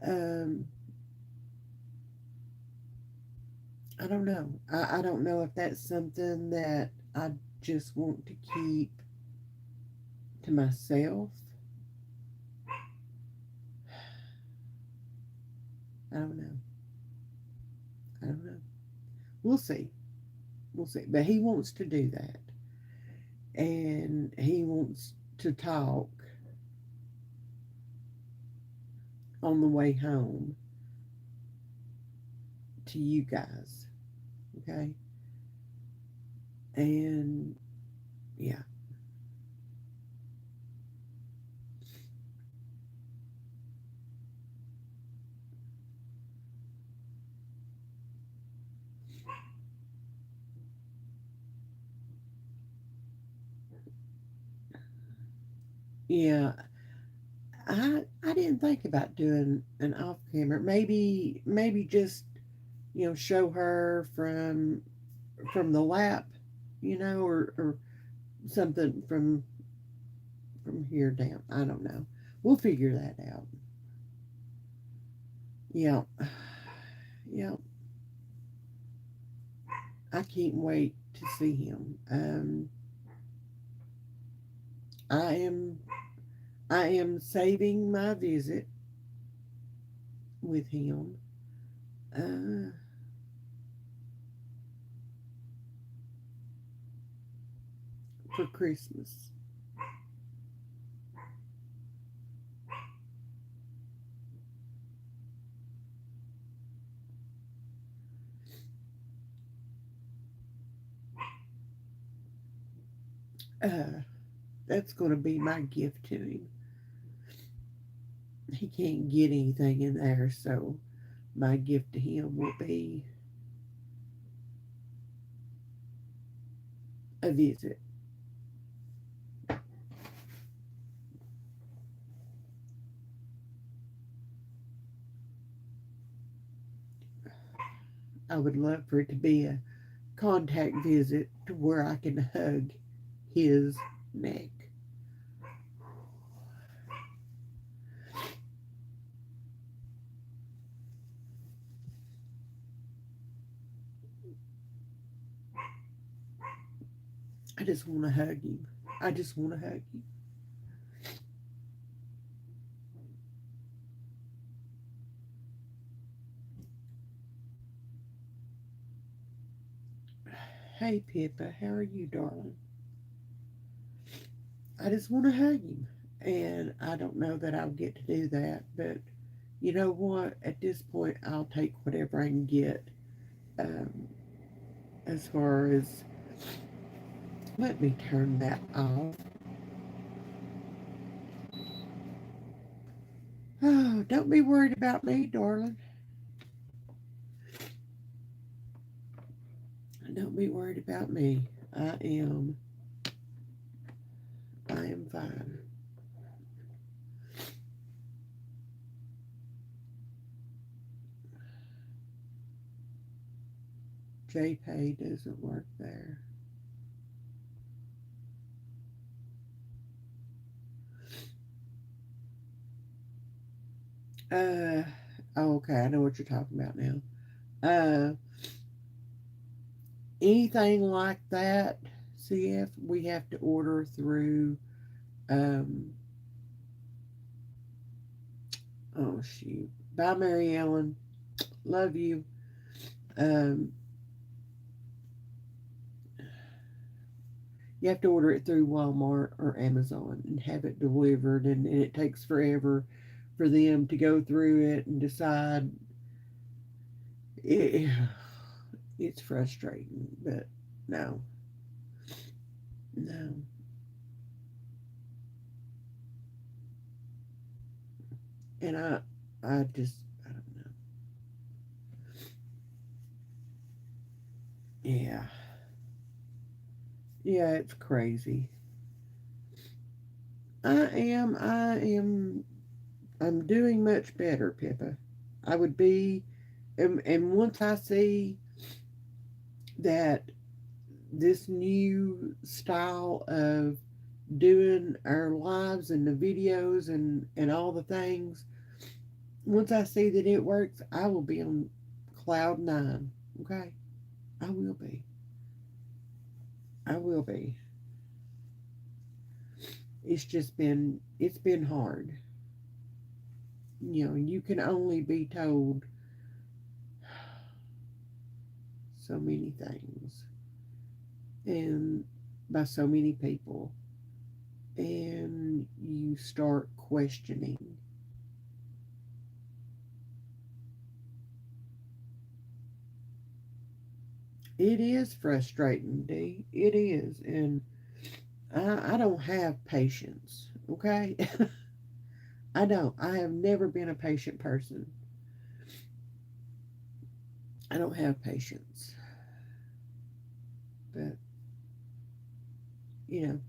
Speaker 1: Um, I don't know. I don't know if that's something that I just want to keep to myself. I don't know. I don't know. We'll see. We'll see. But he wants to do that. And he wants to talk on the way home to you guys. Okay? And yeah. Yeah. I didn't think about doing an off camera. Maybe just, show her from the lap, or something from here down. I don't know. We'll figure that out. Yeah. Yeah. I can't wait to see him. I am I am saving my visit with him uh, for Christmas. Uh, that's going to be my gift to him. He can't get anything in there, so my gift to him will be a visit. I would love for it to be a contact visit to where I can hug his neck. I just want to hug him. I just want to hug him. Hey, Pippa, how are you, darling? I just want to hug him. And I don't know that I'll get to do that, but you know what? At this point, I'll take whatever I can get um, as far as. Let me turn that off. Oh, don't be worried about me, darling. Don't be worried about me. I am. I am fine. JPay doesn't work there. Uh, oh, okay, I know what you're talking about now. Uh, Anything like that, CF, we have to order through, um, oh shoot. Bye, Mary Ellen. Love you. Um, you have to order it through Walmart or Amazon and have it delivered, and it takes forever for them to go through it and decide. It, it's frustrating, but no, no. And I just, I don't know. Yeah, yeah, it's crazy. I'm doing much better, Pippa. I would be, and once I see that this new style of doing our lives and the videos and all the things, once I see that it works, I will be on cloud nine. Okay, I will be. I will be. It's been hard. You can only be told so many things and by so many people, and you start questioning. It is frustrating, D. It is. And I don't have patience, okay? I don't. I have never been a patient person. I don't have patience. But, you know,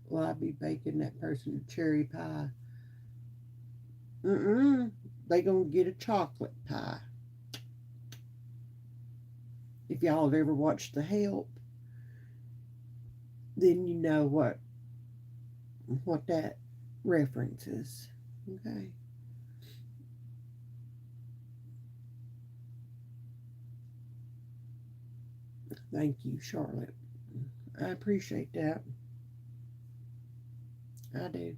Speaker 1: will I be baking that person cherry pie? Mm-mm. They gonna get a chocolate pie. If y'all have ever watched The Help, then you know what that reference is. Okay. Thank you, Charlotte. I appreciate that. I do.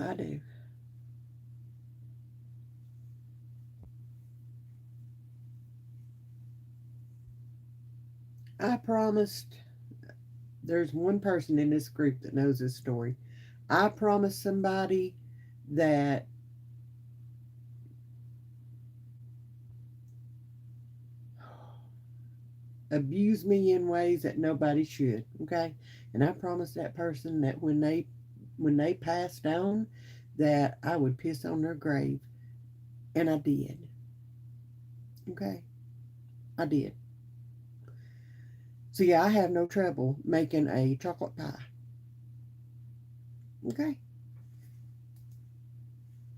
Speaker 1: I do. I promised. There's one person in this group that knows this story. I promised somebody that abuse me in ways that nobody should. Okay, and I promised that person that when they passed on, that I would piss on their grave, and I did. Okay, I did. So yeah, I have no trouble making a chocolate pie. Okay,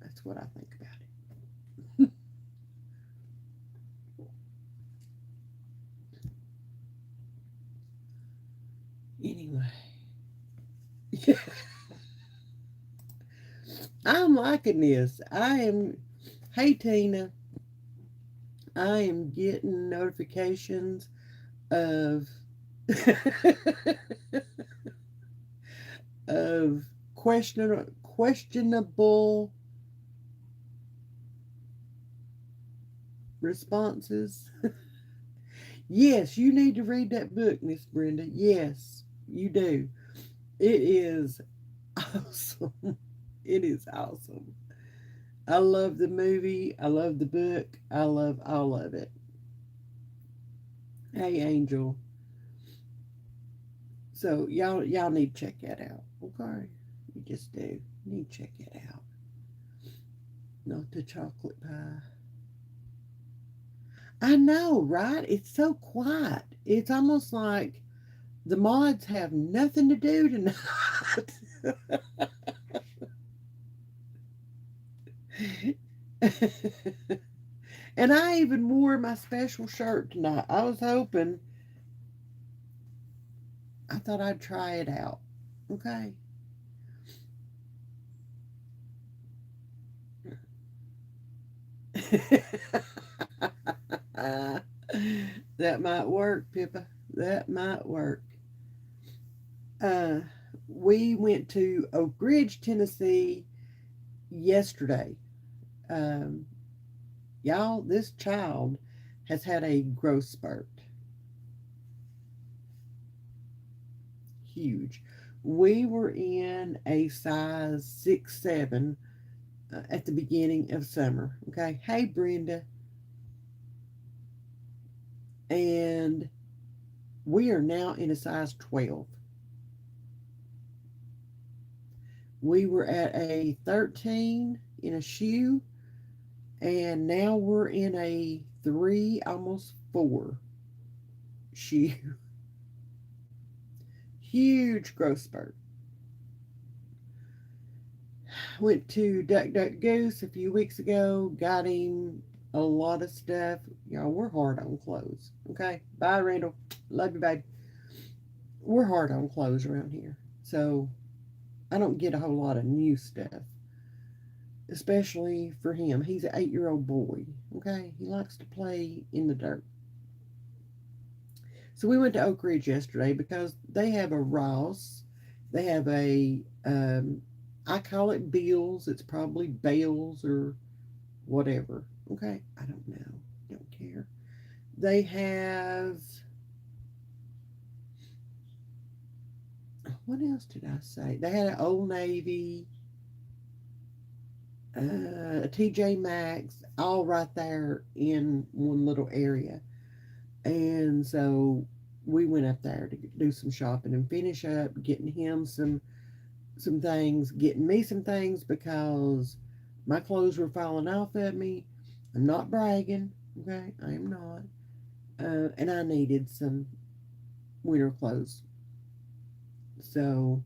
Speaker 1: that's what I think about it. Anyway, I'm liking this. I am. Hey Tina, I am getting notifications of of questionable responses. Yes, you need to read that book, Miss Brenda. Yes, you do. It is awesome. It is awesome. I love the movie. I love the book. I love all of it. Hey, Angel. So y'all need to check that out. Okay, you just do. You need to check it out. Not the chocolate pie. I know, right? It's so quiet. It's almost like the mods have nothing to do tonight. And I even wore my special shirt tonight. I was hoping, I thought I'd try it out. Okay. That might work, Pippa. That might work. Uh, we went to Oak Ridge, Tennessee yesterday. Um, y'all, this child has had a growth spurt. Huge. We were in a size 6'7" at the beginning of summer. Okay. Hey, Brenda. And we are now in a size 12. We were at a 13 in a shoe, and now we're in a 3, almost 4 shoe. Huge growth spurt. Went to Duck Duck Goose a few weeks ago, got him a lot of stuff. Y'all, we're hard on clothes. Okay? Bye, Randall. Love you, babe. We're hard on clothes around here. So I don't get a whole lot of new stuff, especially for him. He's an 8-year-old boy. Okay? He likes to play in the dirt.
Speaker 3: So we went to Oak Ridge yesterday because they have a Ross. They have a, I call it Bill's. It's probably Bales or whatever. Okay, I don't know. Don't care. They have, what else did I say? They had an Old Navy, a TJ Maxx, all right there in one little area. And so we went up there to do some shopping and finish up getting him some things, getting me some things because my clothes were falling off of me. I'm not bragging, okay? I am not. And I needed some winter clothes. So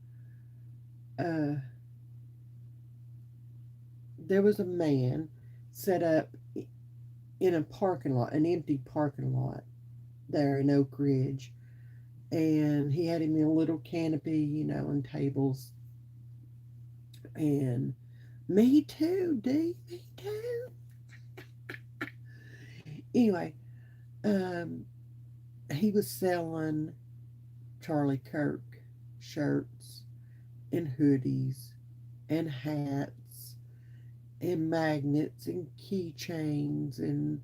Speaker 3: uh, there was a man set up in a parking lot, an empty parking lot there in Oak Ridge. And he had him in a little canopy, and tables. And me too, D, me too. Anyway, um, he was selling Charlie Kirk shirts and hoodies and hats and magnets and keychains and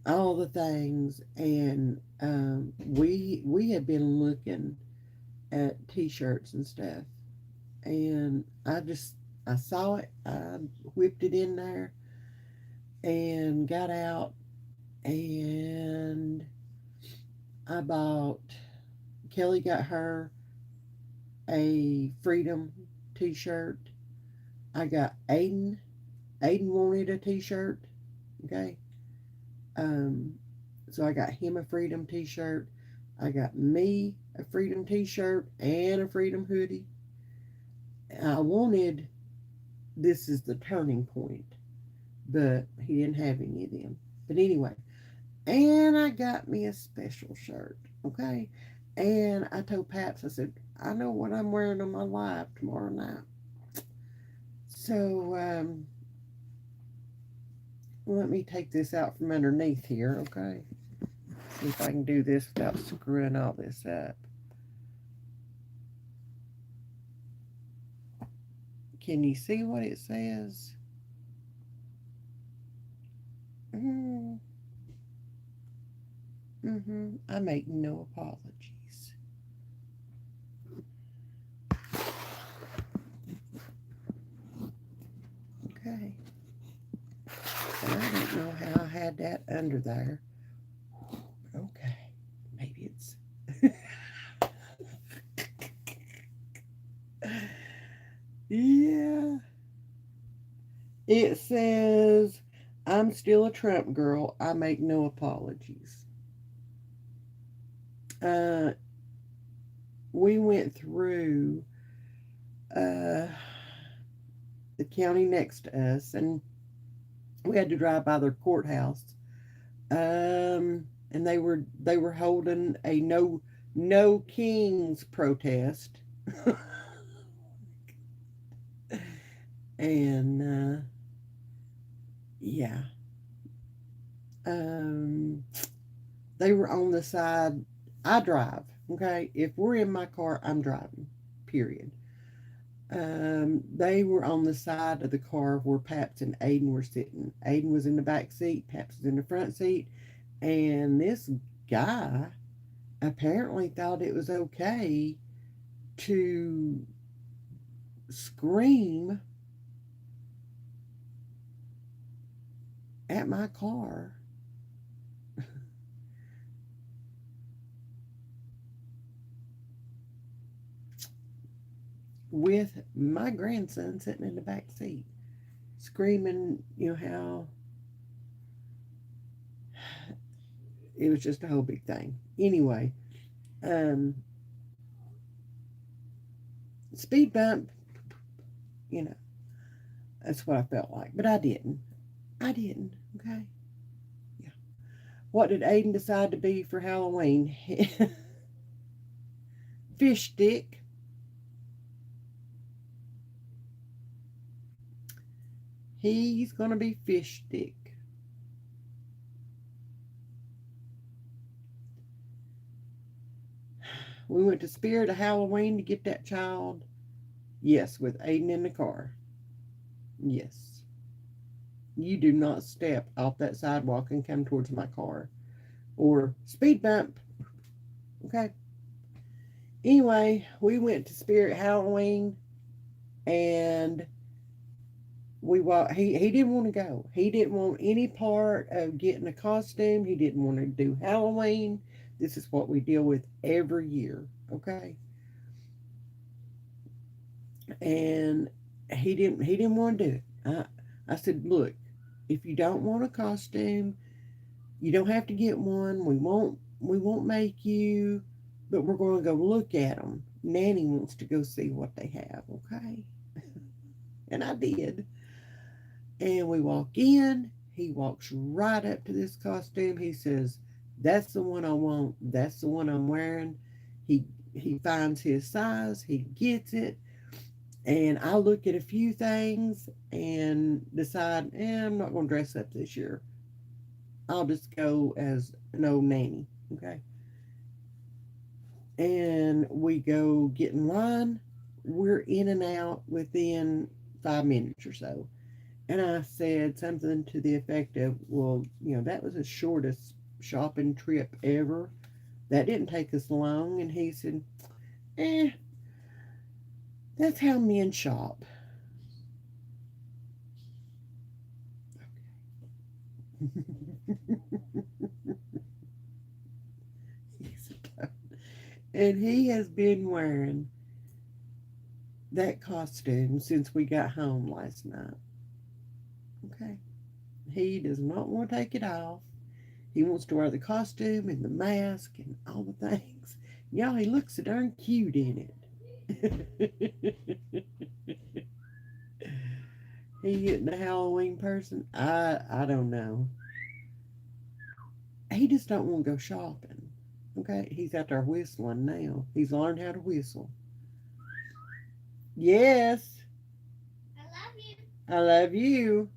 Speaker 3: all the things. And we had been looking at t-shirts and stuff, and I saw it. I whipped it in there and got out, and I bought. Kelly got her a Freedom t-shirt. I got Aiden. Aiden wanted a t-shirt. Okay. Um, so I got him a Freedom t-shirt. I got me a Freedom t-shirt and a Freedom hoodie. I wanted This Is the Turning Point, but he didn't have any of them. But anyway, and I got me a special shirt. Okay. And I told Paps, I said, I know what I'm wearing on my live tomorrow night. So let me take this out from underneath here, okay? See if I can do this without screwing all this up. Can you see what it says? Mm-hmm. Mm-hmm. I make no apologies. Okay. And I don't know how I had that under there. Okay. Maybe it's. Yeah. It says, I'm still a Trump girl. I make no apologies. Uh, we went through uh, the county next to us, and we had to drive by their courthouse. And they were holding a no kings protest, and yeah, um, they were on the side. I drive. Okay, if we're in my car, I'm driving. Period. They were on the side of the car where Paps and Aiden were sitting. Aiden was in the back seat, Paps was in the front seat, and this guy apparently thought it was okay to scream at my car with my grandson sitting in the back seat, screaming, how it was just a whole big thing. Anyway, um, speed bump, you know, that's what I felt like. But I didn't. I didn't. Okay. Yeah. What did Aiden decide to be for Halloween? Fish stick. He's going to be fish stick. We went to Spirit of Halloween to get that child. Yes, with Aiden in the car. Yes. You do not step off that sidewalk and come towards my car. Or speed bump. Okay. Anyway, we went to Spirit Halloween and we walked. He didn't want to go. He didn't want any part of getting a costume. He didn't want to do Halloween. This is what we deal with every year. Okay. And he didn't want to do it. I said, look, if you don't want a costume, you don't have to get one. We won't make you, but we're going to go look at them. Nanny wants to go see what they have, okay? And I did. And we walk in. He walks right up to this costume. He says, that's the one I want. That's the one I'm wearing. He finds his size. He gets it. And I look at a few things and decide, I'm not going to dress up this year. I'll just go as an old nanny, okay? And we go get in line. We're in and out within 5 minutes or so. And I said something to the effect of, well, that was the shortest shopping trip ever. That didn't take us long. And he said, that's how men shop. And he has been wearing that costume since we got home last night. Okay. He does not want to take it off. He wants to wear the costume and the mask and all the things. Y'all, he looks so darn cute in it. He getting a Halloween person? I don't know. He just don't want to go shopping. Okay, he's out there whistling now. He's learned how to whistle. Yes.
Speaker 2: I love you.
Speaker 3: I love you.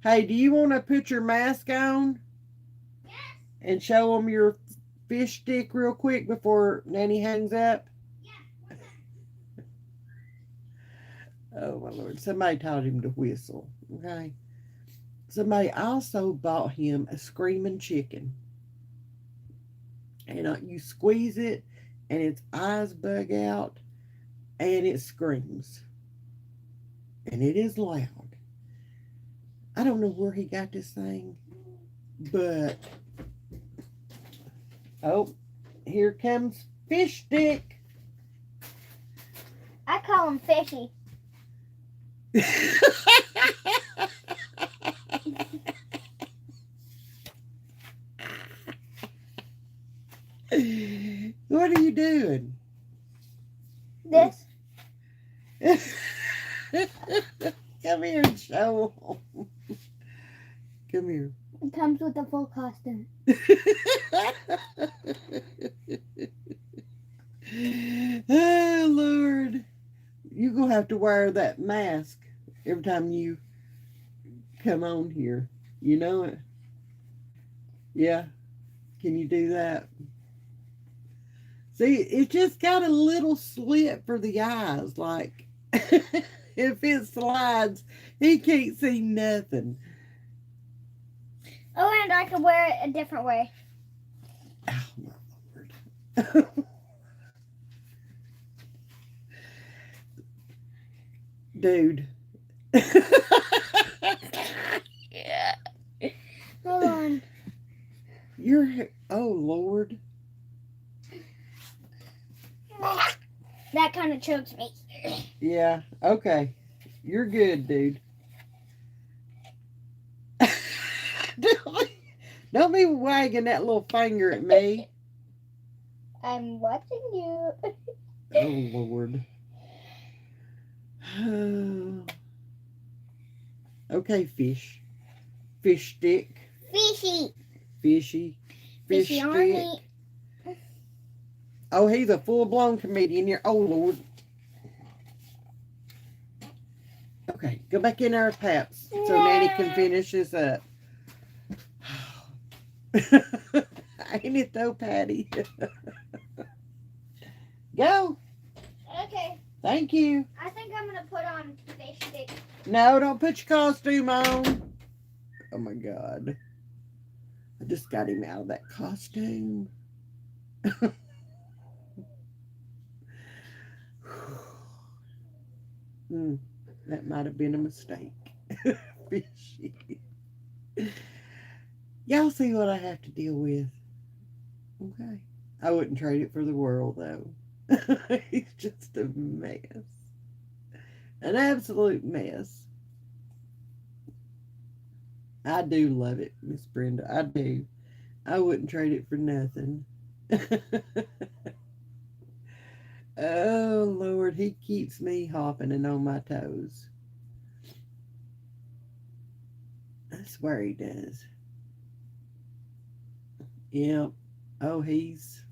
Speaker 3: Hey, do you want to put your mask on?
Speaker 2: Yes.
Speaker 3: And show them your fish stick real quick before Nanny hangs up?
Speaker 2: Yeah.
Speaker 3: Oh my Lord. Somebody taught him to whistle. Okay. Somebody also bought him a screaming chicken. And you squeeze it and its eyes bug out and it screams. And it is loud. I don't know where he got this thing, but here comes Fish Stick.
Speaker 2: I call him Fishy.
Speaker 3: What are you doing?
Speaker 2: This.
Speaker 3: Come here and show 'em. Come here.
Speaker 2: It comes with a full costume.
Speaker 3: Oh, Lord. You're going to have to wear that mask every time you come on here. You know it? Yeah. Can you do that? See, it just got a little slit for the eyes. Like, if it slides, he can't see nothing.
Speaker 2: Oh, and I can wear it a different way.
Speaker 3: Oh, my Lord. Dude.
Speaker 2: Yeah. Hold on.
Speaker 3: Oh, Lord.
Speaker 2: That kind of chokes me.
Speaker 3: Yeah, okay. You're good, dude. Don't be wagging that little finger at me.
Speaker 2: I'm watching you.
Speaker 3: Oh, Lord. Okay, fish. Fish stick.
Speaker 2: Fishy.
Speaker 3: Fishy. Fish
Speaker 2: Fishy
Speaker 3: stick.
Speaker 2: Army.
Speaker 3: Oh, he's a full-blown comedian here. Oh, Lord. Okay, go back in there with Paps so Nanny can finish this up. Ain't it though, Patty? Go.
Speaker 2: Okay.
Speaker 3: Thank you.
Speaker 2: I think I'm gonna put on face stick.
Speaker 3: No, don't put your costume on. Oh my God. I just got him out of that costume. That might have been a mistake. Fishy. Y'all see what I have to deal with. Okay. I wouldn't trade it for the world, though. He's just a mess. An absolute mess. I do love it, Miss Brenda. I do. I wouldn't trade it for nothing. Oh, Lord, he keeps me hopping and on my toes. I swear he does. Yep. Oh, he's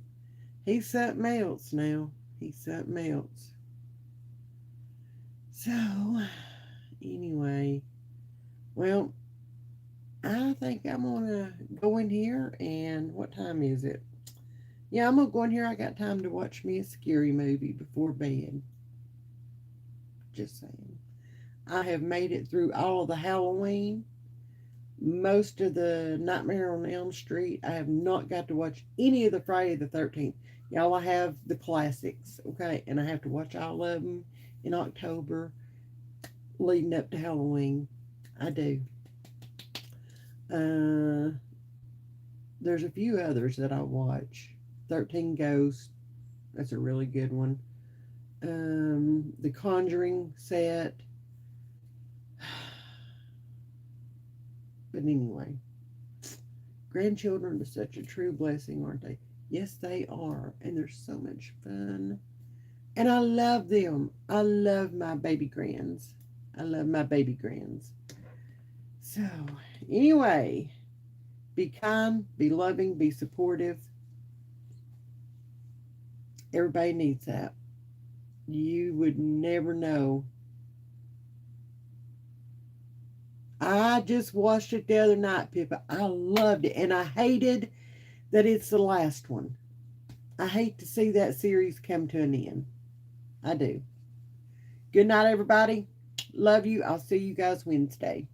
Speaker 3: something else now. He's something else. So, anyway, well, I think I'm gonna go in here and what time is it? Yeah, I'm gonna go in here. I got time to watch me a scary movie before bed. Just saying. I have made it through all of the Halloween, most of the Nightmare on Elm Street. I have not got to watch any of the Friday the 13th. Y'all, I have the classics, okay? And I have to watch all of them in October leading up to Halloween. I do. There's a few others that I watch. 13 Ghosts. That's a really good one. The Conjuring set. But anyway, grandchildren are such a true blessing, aren't they? Yes, they are. And they're so much fun. And I love them. I love my baby grands. I love my baby grands. So, anyway, be kind, be loving, be supportive. Everybody needs that. You would never know. I just watched it the other night, Pippa. I loved it. And I hated that it's the last one. I hate to see that series come to an end. I do. Good night, everybody. Love you. I'll see you guys Wednesday.